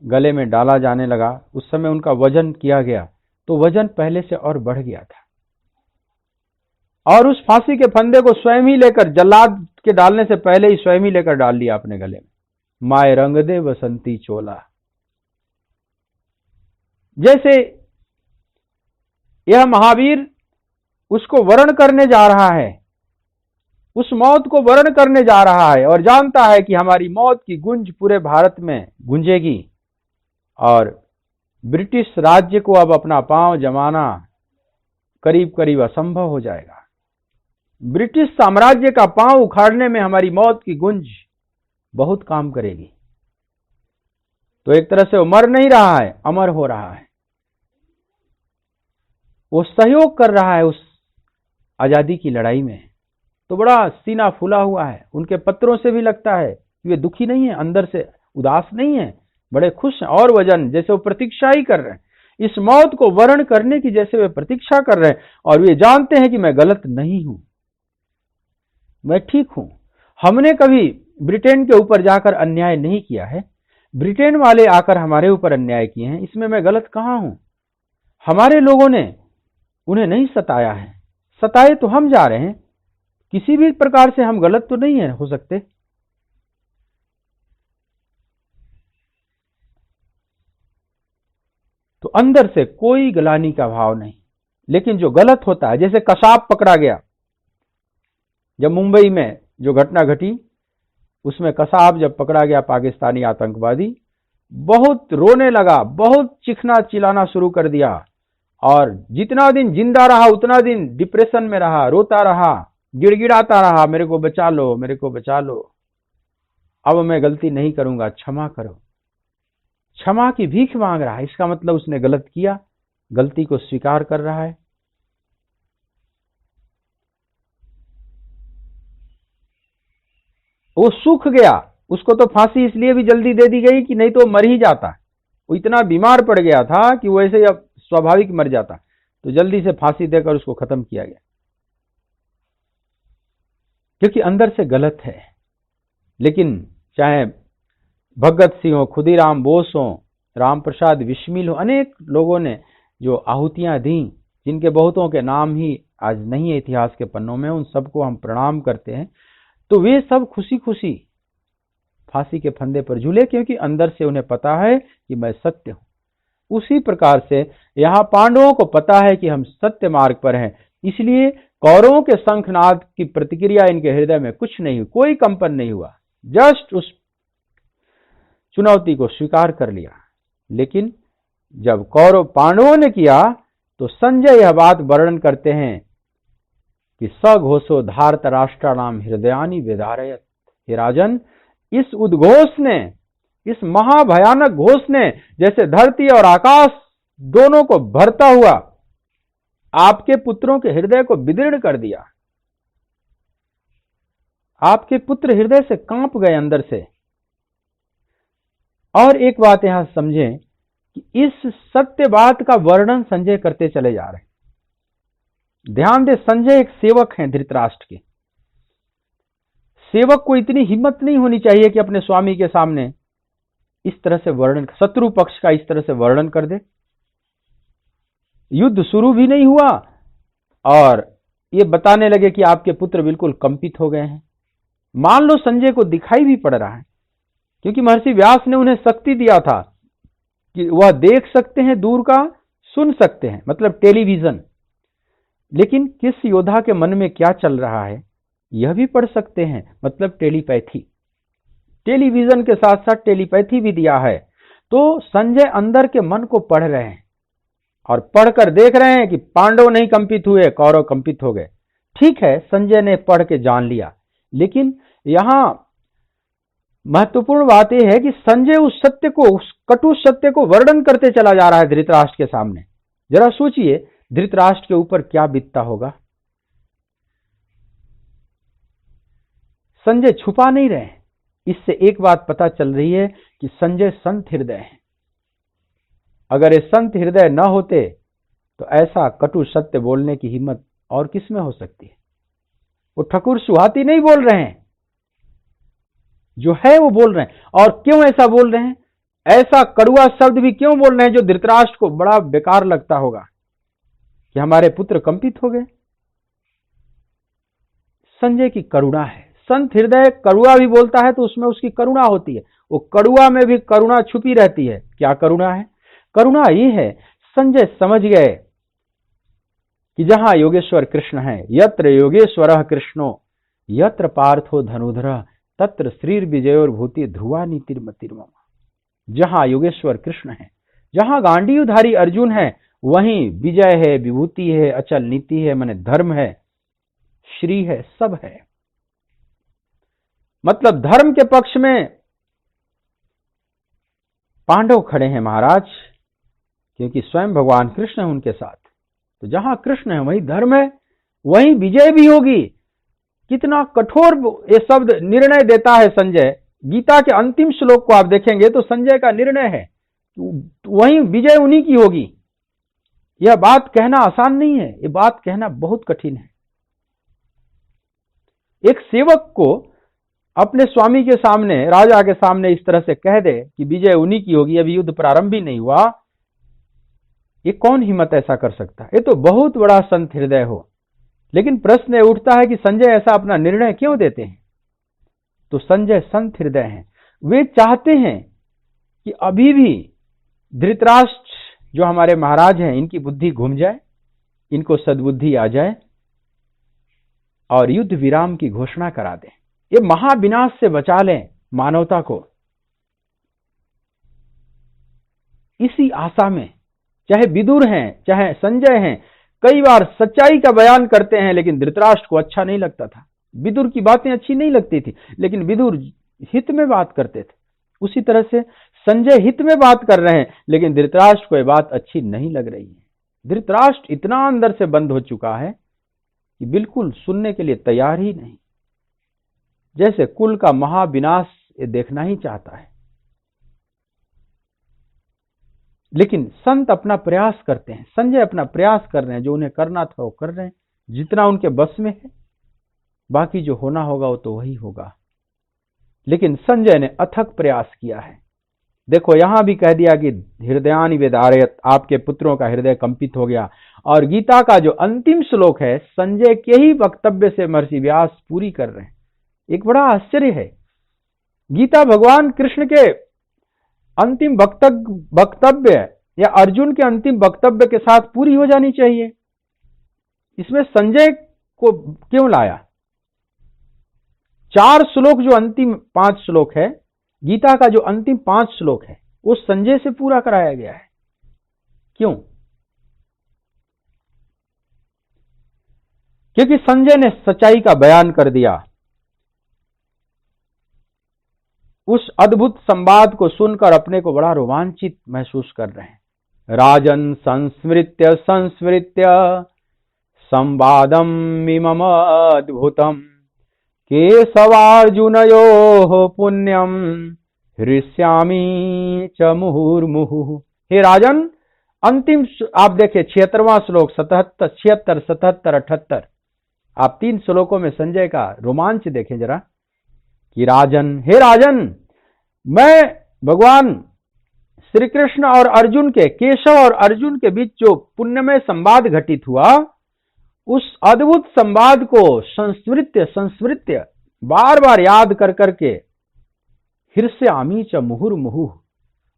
गले में डाला जाने लगा, उस समय उनका वजन किया गया तो वजन पहले से और बढ़ गया था, और उस फांसी के फंदे को स्वयं ही लेकर, जल्लाद के डालने से पहले ही स्वयं ही लेकर डाल लिया अपने गले में। माए रंग दे बसंती चोला। जैसे यह महावीर उसको वर्ण करने जा रहा है, उस मौत को वर्ण करने जा रहा है और जानता है कि हमारी मौत की गूंज पूरे भारत में गूंजेगी और ब्रिटिश राज्य को अब अपना पांव जमाना करीब करीब असंभव हो जाएगा। ब्रिटिश साम्राज्य का पांव उखाड़ने में हमारी मौत की गूंज बहुत काम करेगी। तो एक तरह से वो मर नहीं रहा है, अमर हो रहा है। वो सहयोग कर रहा है उस आजादी की लड़ाई में। तो बड़ा सीना फूला हुआ है। उनके पत्रों से भी लगता है कि वे दुखी नहीं है, अंदर से उदास नहीं है, बड़े खुश हैं। और वजन जैसे वो प्रतीक्षा ही कर रहे हैं, इस मौत को वर्ण करने की जैसे वे प्रतीक्षा कर रहे हैं। और वे जानते हैं कि मैं गलत नहीं हूं, मैं ठीक हूं। हमने कभी ब्रिटेन के ऊपर जाकर अन्याय नहीं किया है, ब्रिटेन वाले आकर हमारे ऊपर अन्याय किए हैं, इसमें मैं गलत कहां हूं? हमारे लोगों ने उन्हें नहीं सताया है, सताए तो हम जा रहे हैं। किसी भी प्रकार से हम गलत तो नहीं है हो सकते। तो अंदर से कोई गलानी का भाव नहीं। लेकिन जो गलत होता है, जैसे कसाब पकड़ा गया, जब मुंबई में जो घटना घटी, उसमें कसाब जब पकड़ा गया पाकिस्तानी आतंकवादी, बहुत रोने लगा, बहुत चिखना चिल्लाना शुरू कर दिया। और जितना दिन जिंदा रहा उतना दिन डिप्रेशन में रहा, रोता रहा, गिड़गिड़ाता रहा, मेरे को बचा लो, मेरे को बचा लो, अब मैं गलती नहीं करूंगा, क्षमा करो। क्षमा की भीख मांग रहा है। इसका मतलब उसने गलत किया, गलती को स्वीकार कर रहा है। वो सूख गया, उसको तो फांसी इसलिए भी जल्दी दे दी गई कि नहीं तो मर ही जाता। वो इतना बीमार पड़ गया था कि वो ऐसे अब स्वाभाविक मर जाता, तो जल्दी से फांसी देकर उसको खत्म किया गया, क्योंकि अंदर से गलत है। लेकिन चाहे भगत सिंह हो, खुदीराम बोस हो, राम प्रसाद बिस्मिल हो, अनेक लोगों ने जो आहुतियां दी, जिनके बहुतों के नाम ही आज नहीं है इतिहास के पन्नों में, उन सबको हम प्रणाम करते हैं। तो वे सब खुशी खुशी फांसी के फंदे पर झूले, क्योंकि अंदर से उन्हें पता है कि मैं सत्य हूं। उसी प्रकार से यहां पांडवों को पता है कि हम सत्य मार्ग पर हैं, इसलिए कौरवों के शंखनाद की प्रतिक्रिया इनके हृदय में कुछ नहीं हुई, कोई कंपन नहीं हुआ, जस्ट उस चुनौती को स्वीकार कर लिया। लेकिन जब कौरव पांडवों ने किया तो संजय यह बात वर्णन करते हैं कि सघोषो धारत राष्ट्राणाम हृदयानि विदारयत। हे राजन, इस उद्घोष ने, इस महाभयानक घोष ने जैसे धरती और आकाश दोनों को भरता हुआ आपके पुत्रों के हृदय को विदीर्ण कर दिया। आपके पुत्र हृदय से कांप गए अंदर से। और एक बात यहां समझें कि इस सत्य बात का वर्णन संजय करते चले जा रहे हैं। ध्यान दे, संजय एक सेवक हैं धृतराष्ट्र के। सेवक को इतनी हिम्मत नहीं होनी चाहिए कि अपने स्वामी के सामने इस तरह से वर्णन, शत्रु पक्ष का इस तरह से वर्णन कर दे। युद्ध शुरू भी नहीं हुआ और ये बताने लगे कि आपके पुत्र बिल्कुल कंपित हो गए हैं। मान लो संजय को दिखाई भी पड़ रहा है, क्योंकि महर्षि व्यास ने उन्हें शक्ति दिया था कि वह देख सकते हैं दूर का, सुन सकते हैं, मतलब टेलीविजन। लेकिन किस योद्धा के मन में क्या चल रहा है यह भी पढ़ सकते हैं, मतलब टेलीपैथी। टेलीविजन के साथ साथ टेलीपैथी भी दिया है। तो संजय अंदर के मन को पढ़ रहे हैं और पढ़कर देख रहे हैं कि पांडव नहीं कंपित हुए, कौरव कंपित हो गए। ठीक है, संजय ने पढ़ के जान लिया। लेकिन यहां महत्वपूर्ण बात यह है कि संजय उस सत्य को, उस कटु सत्य को वर्णन करते चला जा रहा है धृतराष्ट्र के सामने। जरा सोचिए धृतराष्ट्र के ऊपर क्या बीतता होगा। संजय छुपा नहीं रहे। इससे एक बात पता चल रही है कि संजय संत हृदय है। अगर ये संत हृदय न होते तो ऐसा कटु सत्य बोलने की हिम्मत और किसमें हो सकती है। वो ठकुर सुहाती नहीं बोल रहे हैं, जो है वो बोल रहे हैं। और क्यों ऐसा बोल रहे हैं, ऐसा कड़वा शब्द भी क्यों बोल रहे हैं जो धृतराष्ट्र को बड़ा बेकार लगता होगा कि हमारे पुत्र कंपित हो गए। संजय की करुणा है। संत हृदय कड़वा भी बोलता है तो उसमें उसकी करुणा होती है। वो कड़वा में भी करुणा छुपी रहती है। क्या करुणा है? करुणा ये है, संजय समझ गए कि जहां योगेश्वर कृष्ण है, यत्र योगेश्वरः कृष्णो यत्र पार्थो धनुधरः तत्र श्रीर विजयोर भूति ध्रुवा नीतिर्मतिर्मम। जहां योगेश्वर कृष्ण है, जहां गांडीवधारी अर्जुन है, वहीं विजय है, विभूति है, अचल नीति है, माने धर्म है, श्री है, सब है। मतलब धर्म के पक्ष में पांडव खड़े हैं महाराज, क्योंकि स्वयं भगवान कृष्ण है उनके साथ। तो जहां कृष्ण है वहीं धर्म है, वहीं विजय भी होगी। कितना कठोर ये शब्द निर्णय देता है संजय। गीता के अंतिम श्लोक को आप देखेंगे तो संजय का निर्णय है, वहीं विजय उन्हीं की होगी। यह बात कहना आसान नहीं है, यह बात कहना बहुत कठिन है। एक सेवक को अपने स्वामी के सामने, राजा के सामने इस तरह से कह दे कि विजय उन्हीं की होगी, अभी युद्ध प्रारंभ ही नहीं हुआ, ये कौन हिम्मत ऐसा कर सकता है? ये तो बहुत बड़ा संत हृदय हो। लेकिन प्रश्न उठता है कि संजय ऐसा अपना निर्णय क्यों देते हैं? तो संजय संत हृदय हैं, वे चाहते हैं कि अभी भी धृतराष्ट्र जो हमारे महाराज हैं इनकी बुद्धि घूम जाए, इनको सद्बुद्धि आ जाए और युद्ध विराम की घोषणा करा दें, ये महाविनाश से बचा लें मानवता को। इसी आशा में चाहे विदुर हैं चाहे संजय हैं, कई बार सच्चाई का बयान करते हैं, लेकिन धृतराष्ट्र को अच्छा नहीं लगता था। विदुर की बातें अच्छी नहीं लगती थी, लेकिन विदुर हित में बात करते थे। उसी तरह से संजय हित में बात कर रहे हैं, लेकिन धृतराष्ट्र को यह बात अच्छी नहीं लग रही है। धृतराष्ट्र इतना अंदर से बंद हो चुका है कि बिल्कुल सुनने के लिए तैयार ही नहीं, जैसे कुल का महाविनाश ये देखना ही चाहता है। लेकिन संत अपना प्रयास करते हैं, संजय अपना प्रयास कर रहे हैं, जो उन्हें करना था वो कर रहे हैं, जितना उनके बस में है। बाकी जो होना होगा वो तो वही होगा। लेकिन संजय ने अथक प्रयास किया है। देखो यहां भी कह दिया कि हृदयानि वेदारयत, आपके पुत्रों का हृदय कंपित हो गया। और गीता का जो अंतिम श्लोक है संजय के ही वक्तव्य से महर्षि व्यास पूरी कर रहे हैं। एक बड़ा आश्चर्य है, गीता भगवान कृष्ण के अंतिम वक्तव्य या अर्जुन के अंतिम वक्तव्य के साथ पूरी हो जानी चाहिए। इसमें संजय को क्यों लाया? 4 श्लोक जो अंतिम 5 श्लोक है, गीता का जो अंतिम 5 श्लोक है वो संजय से पूरा कराया गया है। क्यों? क्योंकि संजय ने सच्चाई का बयान कर दिया। उस अद्भुत संवाद को सुनकर अपने को बड़ा रोमांचित महसूस कर रहे हैं। राजन संस्मृत्य संस्मृत्य संवादम इमम अद्भुतम केशवार्जुनयोः पुण्यम हृष्यामि च मुहुर्मुहुः। हे राजन, अंतिम आप देखिए 76वां श्लोक, 77, 76, 77, 78, आप 3 श्लोकों में संजय का रोमांच देखें जरा कि राजन, हे राजन, मैं भगवान श्री कृष्ण और अर्जुन के, केशव और अर्जुन के बीच जो पुण्यमय संवाद घटित हुआ, उस अद्भुत संवाद को संस्मृत्य बार बार याद कर करके हृष्यामि च मुहुर्मुहुः,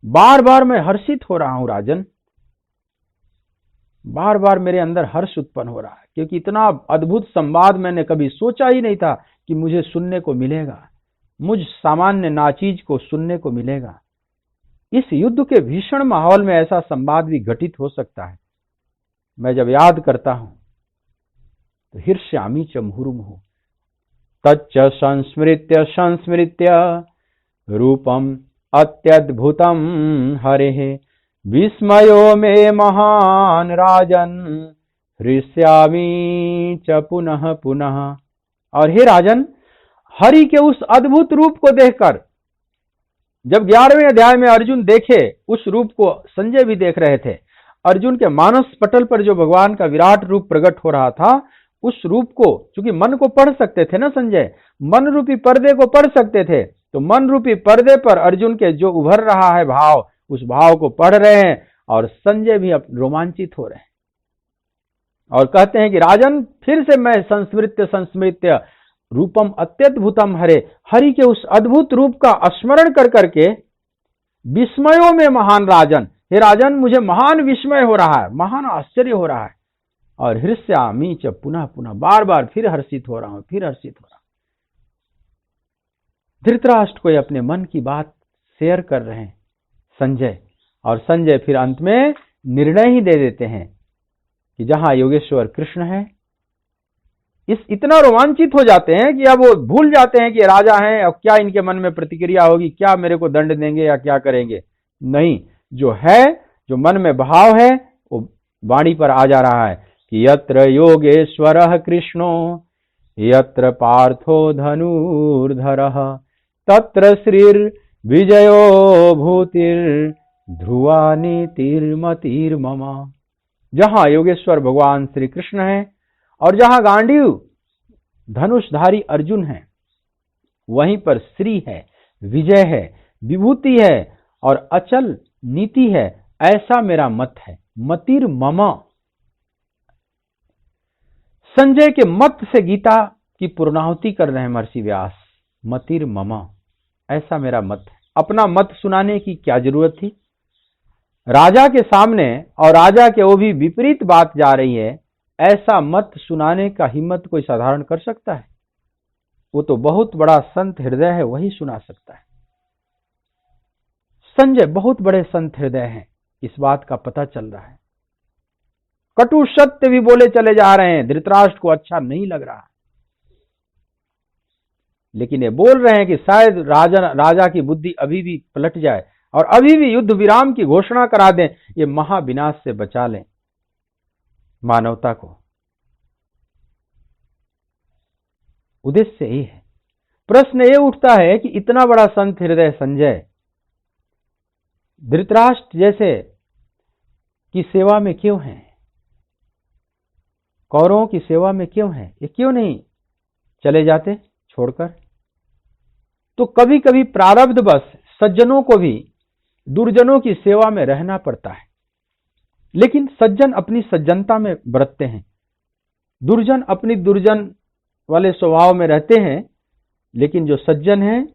बार बार मैं हर्षित हो रहा हूं राजन, बार बार मेरे अंदर हर्ष उत्पन्न हो रहा है, क्योंकि इतना अद्भुत संवाद मैंने कभी सोचा ही नहीं था कि मुझे सुनने को मिलेगा, मुझ सामान्य नाचीज को सुनने को मिलेगा। इस युद्ध के भीषण माहौल में ऐसा संवाद भी घटित हो सकता है। मैं जब याद करता हूं तो हृष्यामि च मुहुर्मुहुः तच्च संस्मृत्य संस्मृत्य रूपम अत्यद्भुतम हरेः विस्मयो मे महान राजन हृष्यामि च पुनः पुनः। और हे राजन, हरि के उस अद्भुत रूप को देखकर, जब 11वें अध्याय में अर्जुन देखे उस रूप को, संजय भी देख रहे थे, अर्जुन के मानस पटल पर जो भगवान का विराट रूप प्रकट हो रहा था, उस रूप को, चूंकि मन को पढ़ सकते थे ना संजय, मन रूपी पर्दे को पढ़ सकते थे, तो मन रूपी पर्दे पर अर्जुन के जो उभर रहा है भाव, उस भाव को पढ़ रहे हैं और संजय भी अब रोमांचित हो रहे हैं और कहते हैं कि राजन, फिर से मैं संस्मृत्य रूपम अत्यद्भुतम हरे, हरि के उस अद्भुत रूप का स्मरण कर करके विस्मयों में महान राजन, हे राजन, मुझे महान विस्मय हो रहा है, महान आश्चर्य हो रहा है, और हृष्यामि च पुनः पुनः, बार बार फिर हर्षित हो रहा हूं, फिर हर्षित हो रहा हूं। धृतराष्ट्र को अपने मन की बात शेयर कर रहे हैं संजय, और संजय फिर अंत में निर्णय ही दे देते हैं कि जहां योगेश्वर कृष्ण है, इतना रोमांचित हो जाते हैं कि अब वो भूल जाते हैं कि राजा हैं, अब क्या इनके मन में प्रतिक्रिया होगी, क्या मेरे को दंड देंगे या क्या करेंगे। नहीं, जो है, जो मन में भाव है, वो वाणी पर आ जा रहा है कि यत्र योगेश्वरः कृष्णो यत्र पार्थो धनुर्धरः तत्र श्रीर्विजयो भूतिर्ध्रुवा नीतिर्मतिर्मम। जहां योगेश्वर भगवान श्री कृष्ण है और जहां गांडीव धनुषधारी अर्जुन है, वहीं पर श्री है, विजय है, विभूति है और अचल नीति है। ऐसा मेरा मत है। मतिर मम। संजय के मत से गीता की पूर्णाहुति कर रहे हैं महर्षि व्यास। मतिर मम, ऐसा मेरा मत है। अपना मत सुनाने की क्या जरूरत थी राजा के सामने, और राजा के वो भी विपरीत बात जा रही है। ऐसा मत सुनाने का हिम्मत कोई साधारण कर सकता है? वो तो बहुत बड़ा संत हृदय है, वही सुना सकता है। संजय बहुत बड़े संत हृदय हैं, इस बात का पता चल रहा है। कटु सत्य भी बोले चले जा रहे हैं, धृतराष्ट्र को अच्छा नहीं लग रहा, लेकिन ये बोल रहे हैं कि शायद राजा की बुद्धि अभी भी पलट जाए और अभी भी युद्ध विराम की घोषणा करा दें, ये महाविनाश से बचा लें मानवता को। उद्देश्य यही है। प्रश्न ये उठता है कि इतना बड़ा संत हृदय संजय धृतराष्ट्र जैसे की सेवा में क्यों है? कौरवों की सेवा में क्यों है? ये क्यों नहीं चले जाते छोड़कर? तो कभी कभी प्रारब्धवश सज्जनों को भी दुर्जनों की सेवा में रहना पड़ता है, लेकिन सज्जन अपनी सज्जनता में बरतते हैं, दुर्जन अपनी दुर्जन वाले स्वभाव में रहते हैं। लेकिन जो सज्जन हैं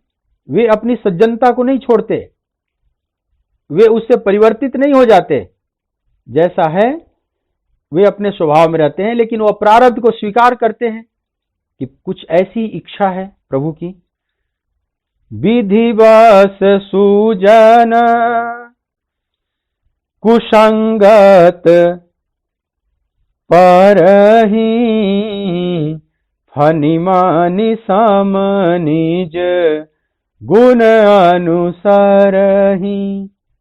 वे अपनी सज्जनता को नहीं छोड़ते, वे उससे परिवर्तित नहीं हो जाते। जैसा है वे अपने स्वभाव में रहते हैं, लेकिन वो प्रारब्ध को स्वीकार करते हैं कि कुछ ऐसी इच्छा है प्रभु की। विधिवश सुजन कुसंगत परहि फनिमानि सम निज गुण अनुसरहि।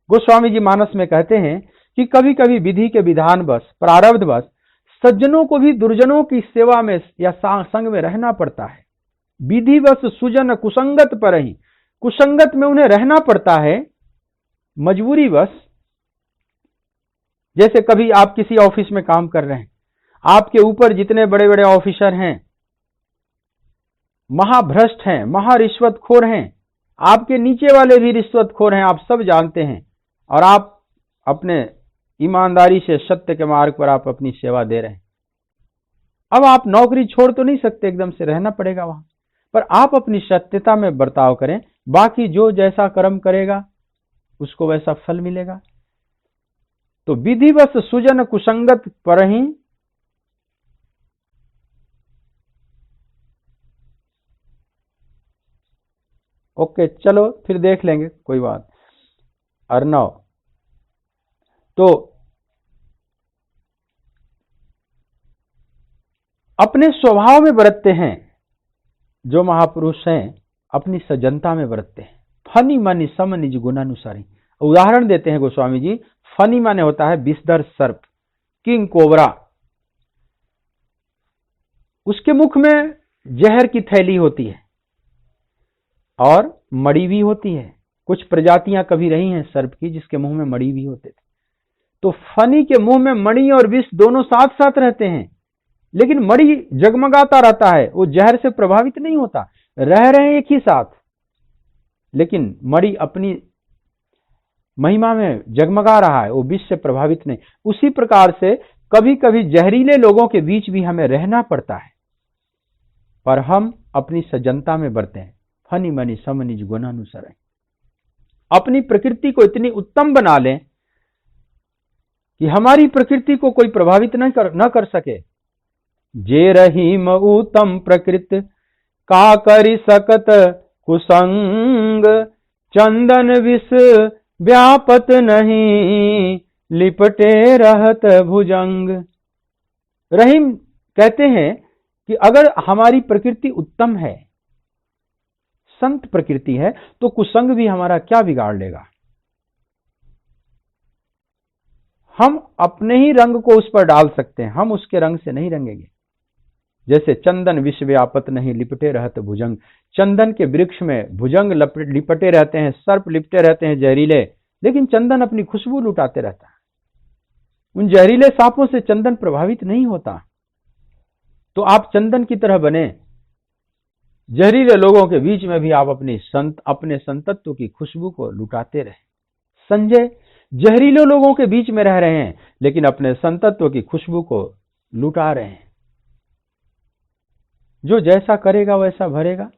गोस्वामी जी मानस में कहते हैं कि कभी कभी विधि के विधान बस, प्रारब्ध बस सज्जनों को भी दुर्जनों की सेवा में या संग में रहना पड़ता है। विधिवश सुजन कुसंगत परहि, कुसंगत में उन्हें रहना पड़ता है मजबूरीवश। जैसे कभी आप किसी ऑफिस में काम कर रहे हैं, आपके ऊपर जितने बड़े बड़े ऑफिसर हैं महाभ्रष्ट हैं, महारिश्वतखोर हैं, आपके नीचे वाले भी रिश्वतखोर हैं, आप सब जानते हैं, और आप अपने ईमानदारी से सत्य के मार्ग पर आप अपनी सेवा दे रहे हैं। अब आप नौकरी छोड़ तो नहीं सकते, एकदम से रहना पड़ेगा वहां पर। आप अपनी सत्यता में बर्ताव करें, बाकी जो जैसा कर्म करेगा उसको वैसा फल मिलेगा। तो विधिवश सुजन कुसंगत परहि ओके, चलो फिर देख लेंगे, कोई बात। अर्णव तो अपने स्वभाव में बरतते हैं, जो महापुरुष हैं अपनी सज्जनता में बरतते हैं। फनी मनि सम निज गुणानुसारी। उदाहरण देते हैं गोस्वामी जी। फनी माने होता है विषधर सर्प, किंग कोबरा। उसके मुख में जहर की थैली होती है और मड़ी भी होती है। कुछ प्रजातियां कभी रही हैं सर्प की जिसके मुंह में मड़ी भी होते थे। तो फनी के मुंह में मणि और विष दोनों साथ साथ रहते हैं, लेकिन मणि जगमगाता रहता है, वो जहर से प्रभावित नहीं होता। रह रहे हैं एक ही साथ, लेकिन मणि अपनी महिमा में जगमगा रहा है, वो विष से प्रभावित नहीं। उसी प्रकार से कभी कभी जहरीले लोगों के बीच भी हमें रहना पड़ता है, पर हम अपनी सज्जनता में बरते हैं। फनी मनि सम निज गुणानुसार। अपनी प्रकृति को इतनी उत्तम बना लें कि हमारी प्रकृति को कोई प्रभावित न कर सके। जे रहीम उत्तम प्रकृत का करि सकत कुसंग, चंदन विष व्यापत नहीं लिपटे रहत भुजंग। रहीम कहते हैं कि अगर हमारी प्रकृति उत्तम है, संत प्रकृति है, तो कुसंग भी हमारा क्या बिगाड़ लेगा। हम अपने ही रंग को उस पर डाल सकते हैं, हम उसके रंग से नहीं रंगेंगे। जैसे चंदन विश्व व्यापत नहीं लिपटे रहते भुजंग, चंदन के वृक्ष में भुजंग लिपटे रहते हैं, सर्प लिपटे रहते हैं जहरीले, लेकिन चंदन अपनी खुशबू लुटाते रहता है। उन जहरीले सांपों से चंदन प्रभावित नहीं होता। तो आप चंदन की तरह बने, जहरीले लोगों के बीच में भी आप अपने संतत्व की खुशबू को लुटाते रहे। संजय जहरीले लोगों के बीच में रह रहे हैं, लेकिन अपने संतत्व की खुशबू को लुटा रहे हैं। जो जैसा करेगा वैसा भरेगा।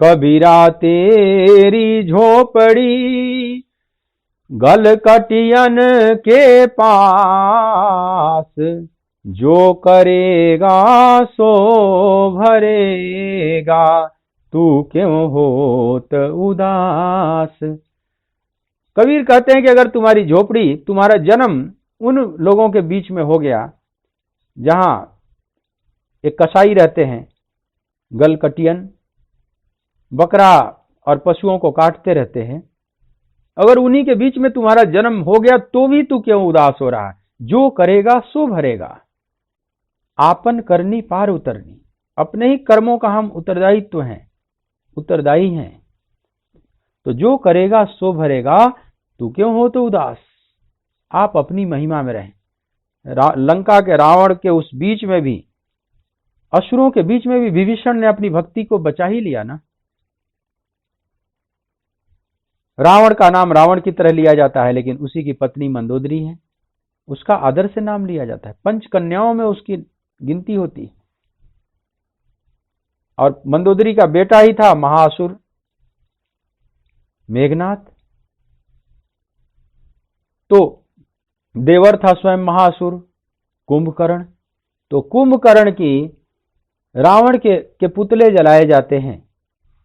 कबीरा तेरी झोपड़ी गल कटियन के पास, जो करेगा सो भरेगा, तू क्यों होत उदास। कबीर कहते हैं कि अगर तुम्हारी झोपड़ी, तुम्हारा जन्म उन लोगों के बीच में हो गया जहां एक कसाई रहते हैं, गलकटियन, बकरा और पशुओं को काटते रहते हैं, अगर उन्हीं के बीच में तुम्हारा जन्म हो गया तो भी तू क्यों उदास हो रहा है। जो करेगा सो भरेगा। आपन करनी पार उतरनी, अपने ही कर्मों का हम उत्तरदायी हैं। तो जो करेगा सो भरेगा, तू क्यों हो तो उदास। आप अपनी महिमा में रहें। लंका के रावण के उस बीच में भी, असुरों के बीच में भी विभीषण ने अपनी भक्ति को बचा ही लिया ना। रावण का नाम रावण की तरह लिया जाता है, लेकिन उसी की पत्नी मंदोदरी है, उसका आदर से नाम लिया जाता है, 5 कन्याओं में उसकी गिनती होती। और मंदोदरी का बेटा ही था महाअसुर मेघनाथ। तो देवर था स्वयं महाअसुर कुंभकर्ण। तो कुंभकर्ण की रावण के पुतले जलाए जाते हैं,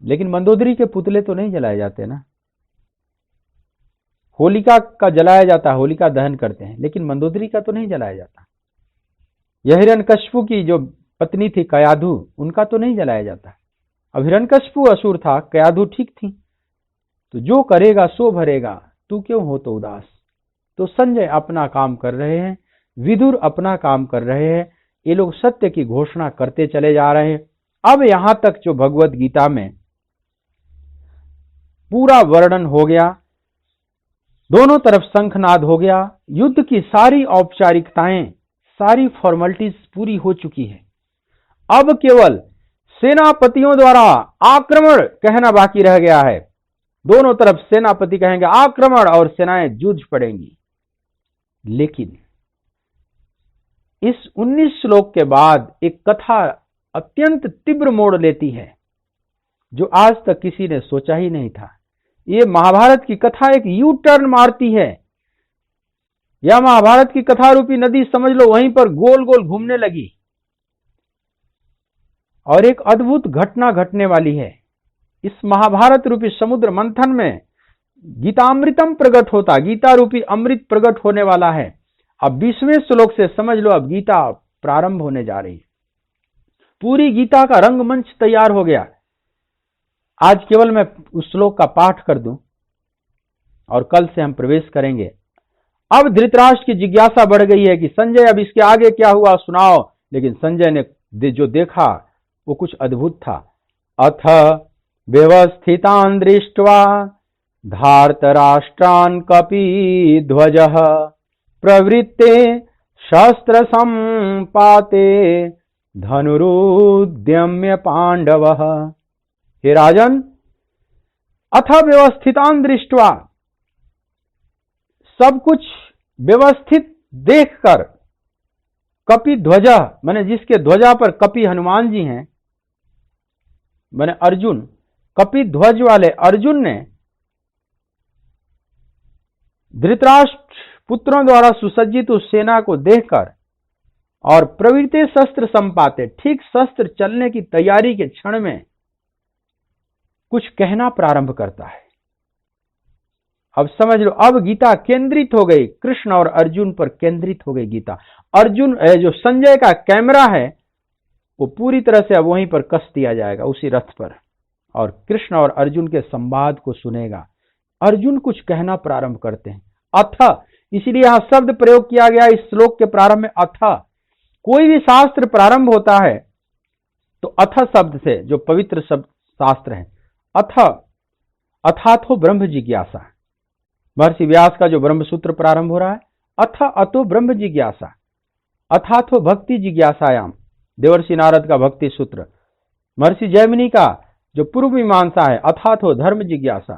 लेकिन मंदोदरी के पुतले तो नहीं जलाए जाते ना। होलिका का जलाया जाता है, होलिका दहन करते हैं, लेकिन मंदोदरी का तो नहीं जलाया जाता। यह हिरण्यकश्यप की जो पत्नी थी कयाधु, उनका तो नहीं जलाया जाता। अब हिरण्यकश्यप असुर था, कयाधु ठीक थी। तो जो करेगा सो भरेगा, तू क्यों हो तो उदास। तो संजय अपना काम कर रहे हैं, विदुर अपना काम कर रहे हैं, ये लोग सत्य की घोषणा करते चले जा रहे हैं। अब यहां तक जो भगवत गीता में पूरा वर्णन हो गया, दोनों तरफ शंखनाद हो गया, युद्ध की सारी औपचारिकताएं, सारी फॉर्मेलिटीज पूरी हो चुकी है। अब केवल सेनापतियों द्वारा आक्रमण कहना बाकी रह गया है। दोनों तरफ सेनापति कहेंगे आक्रमण और सेनाएं जूझ पड़ेंगी। लेकिन इस 19 श्लोक के बाद एक कथा अत्यंत तीव्र मोड़ लेती है, जो आज तक किसी ने सोचा ही नहीं था। ये महाभारत की कथा एक यू टर्न मारती है, या महाभारत की कथा रूपी नदी समझ लो वहीं पर गोल गोल घूमने लगी, और एक अद्भुत घटना घटने वाली है। इस महाभारत रूपी समुद्र मंथन में गीतामृतम प्रकट होता, गीता रूपी अमृत प्रकट होने वाला है। अब 20वें श्लोक से समझ लो, अब गीता प्रारंभ होने जा रही है। पूरी गीता का रंगमंच तैयार हो गया। आज केवल मैं उस श्लोक का पाठ कर दूं और कल से हम प्रवेश करेंगे। अब धृतराष्ट्र की जिज्ञासा बढ़ गई है कि संजय अब इसके आगे क्या हुआ सुनाओ। लेकिन संजय ने जो देखा वो कुछ अद्भुत था। अथ व्यवस्थितान् दृष्ट्वा धार्तराष्ट्रान् कपिध्वजः प्रवृत्ते शस्त्र संपाते धनुरुद्यम्य पांडवः। हे राजन, अथ व्यवस्थितान् दृष्ट्वा, सब कुछ व्यवस्थित देखकर, कपि ध्वजा माने जिसके ध्वजा पर कपि हनुमान जी हैं, माने अर्जुन, कपि ध्वज वाले अर्जुन ने धृतराष्ट्र पुत्रों द्वारा सुसज्जित उस सेना को देखकर और प्रवृत्ति शस्त्र संपाते, ठीक शस्त्र चलने की तैयारी के क्षण में कुछ कहना प्रारंभ करता है। अब समझ लो, अब गीता केंद्रित हो गई, कृष्ण और अर्जुन पर केंद्रित हो गई गीता। अर्जुन जो संजय का कैमरा है वो पूरी तरह से अब वहीं पर कस दिया जाएगा, उसी रथ पर, और कृष्ण और अर्जुन के संवाद को सुनेगा। अर्जुन कुछ कहना प्रारंभ करते हैं। अथ, इसीलिए यहां शब्द प्रयोग किया गया इस श्लोक के प्रारंभ में अथ। कोई भी शास्त्र प्रारंभ होता है तो अथ शब्द से, जो पवित्र शब्द शास्त्र है। अथ अथाथो ब्रह्म जिज्ञासा, महर्षि व्यास का जो ब्रह्म सूत्र प्रारंभ हो रहा है, अथ अतो ब्रह्म जिज्ञासा, अथाथो भक्ति जिज्ञासायाम, देवर्षि नारद का भक्ति सूत्र। महर्षि जैमिनी का जो पूर्व मीमांसा है, अथाथो धर्म जिज्ञासा।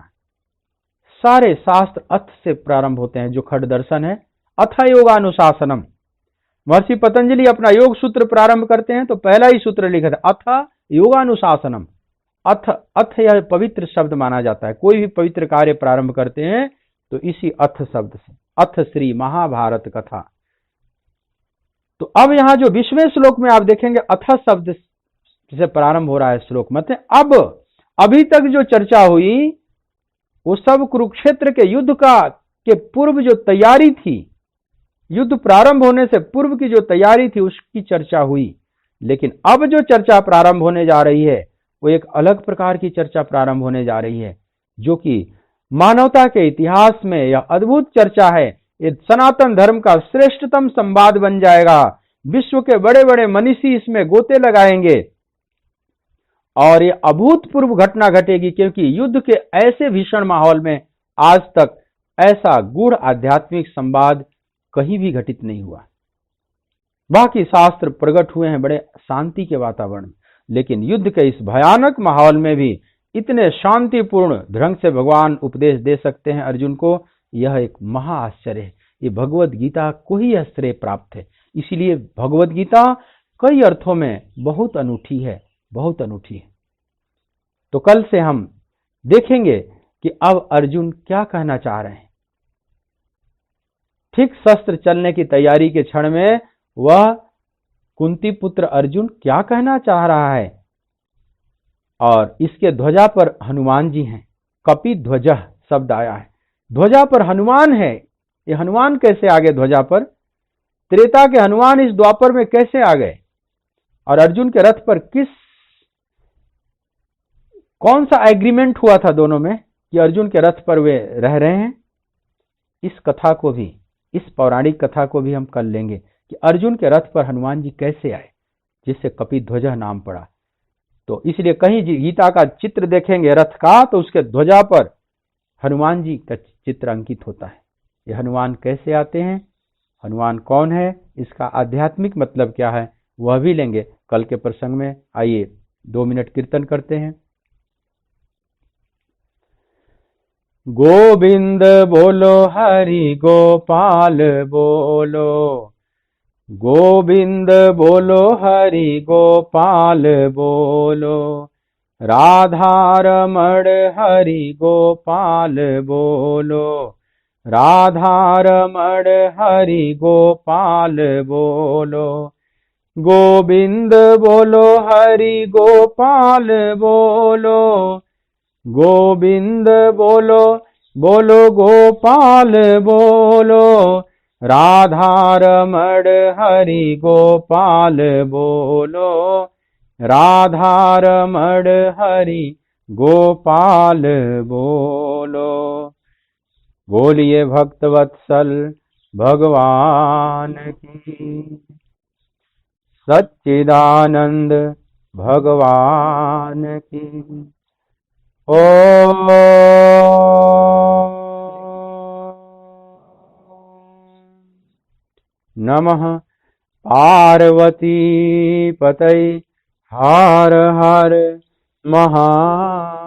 सारे शास्त्र अथ से प्रारंभ होते हैं। जो खड दर्शन है, अथ योगानुशासनम। महर्षि पतंजलि अपना योग सूत्र प्रारंभ करते हैं तो पहला ही सूत्र लिखा था, अथ योगानुशासनम। अथ यह पवित्र शब्द माना जाता है। कोई भी पवित्र कार्य प्रारंभ करते हैं तो इसी अथ शब्द से, अथ श्री महाभारत कथा। तो अब यहां जो 20वें श्लोक में आप देखेंगे अथ शब्द से प्रारंभ हो रहा है श्लोक। मतलब अब अभी तक जो चर्चा हुई वो सब कुरुक्षेत्र के युद्ध के पूर्व जो तैयारी थी, युद्ध प्रारंभ होने से पूर्व की जो तैयारी थी उसकी चर्चा हुई। लेकिन अब जो चर्चा प्रारंभ होने जा रही है वो एक अलग प्रकार की चर्चा प्रारंभ होने जा रही है, जो कि मानवता के इतिहास में यह अद्भुत चर्चा है। ये सनातन धर्म का श्रेष्ठतम संवाद बन जाएगा। विश्व के बड़े बड़े मनीषी इसमें गोते लगाएंगे और ये अभूतपूर्व घटना घटेगी, क्योंकि युद्ध के ऐसे भीषण माहौल में आज तक ऐसा गूढ़ आध्यात्मिक संवाद कहीं भी घटित नहीं हुआ। बाकी शास्त्र प्रकट हुए हैं बड़े शांति के वातावरण में, लेकिन युद्ध के इस भयानक माहौल में भी इतने शांतिपूर्ण ढंग से भगवान उपदेश दे सकते हैं अर्जुन को, यह एक महा आश्चर्य है। ये भगवत गीता को ही यह श्रेय प्राप्त है। इसीलिए भगवत गीता कई अर्थों में बहुत अनूठी है, बहुत अनूठी है। तो कल से हम देखेंगे कि अब अर्जुन क्या कहना चाह रहे हैं। ठीक शस्त्र चलने की तैयारी के क्षण में वह कुंती पुत्र अर्जुन क्या कहना चाह रहा है। और इसके ध्वजा पर हनुमान जी हैं, कपि ध्वजः शब्द आया है। ध्वजा पर हनुमान है। ये हनुमान कैसे आ गए ध्वजा पर? त्रेता के हनुमान इस द्वापर में कैसे आ गए? और अर्जुन के रथ पर कौन सा एग्रीमेंट हुआ था दोनों में कि अर्जुन के रथ पर वे रह रहे हैं? इस कथा को भी, इस पौराणिक कथा को भी हम कल लेंगे कि अर्जुन के रथ पर हनुमान जी कैसे आए, जिससे कपिध्वजः नाम पड़ा। तो इसलिए कहीं गीता का चित्र देखेंगे रथ का तो उसके ध्वजा पर हनुमान जी का चित्र अंकित होता है। ये हनुमान कैसे आते हैं, हनुमान कौन है, इसका आध्यात्मिक मतलब क्या है, वह भी लेंगे कल के प्रसंग में। आइए 2 मिनट कीर्तन करते हैं। गोविंद बोलो हरि गोपाल बोलो, गोविंद बोलो हरि गोपाल बोलो, राधा रमण हरि गोपाल बोलो, राधा रमण हरि गोपाल बोलो, गोविंद बोलो हरि गोपाल बोलो, गोविंद बोलो बोलो गोपाल बोलो, राधा रमण हरि गोपाल बोलो, राधा रमण हरि गोपाल बोलो। बोलिए भक्तवत्सल भगवान की, सच्चिदानंद भगवान की। ओम नमः पार्वती पतये हर हर महादेव।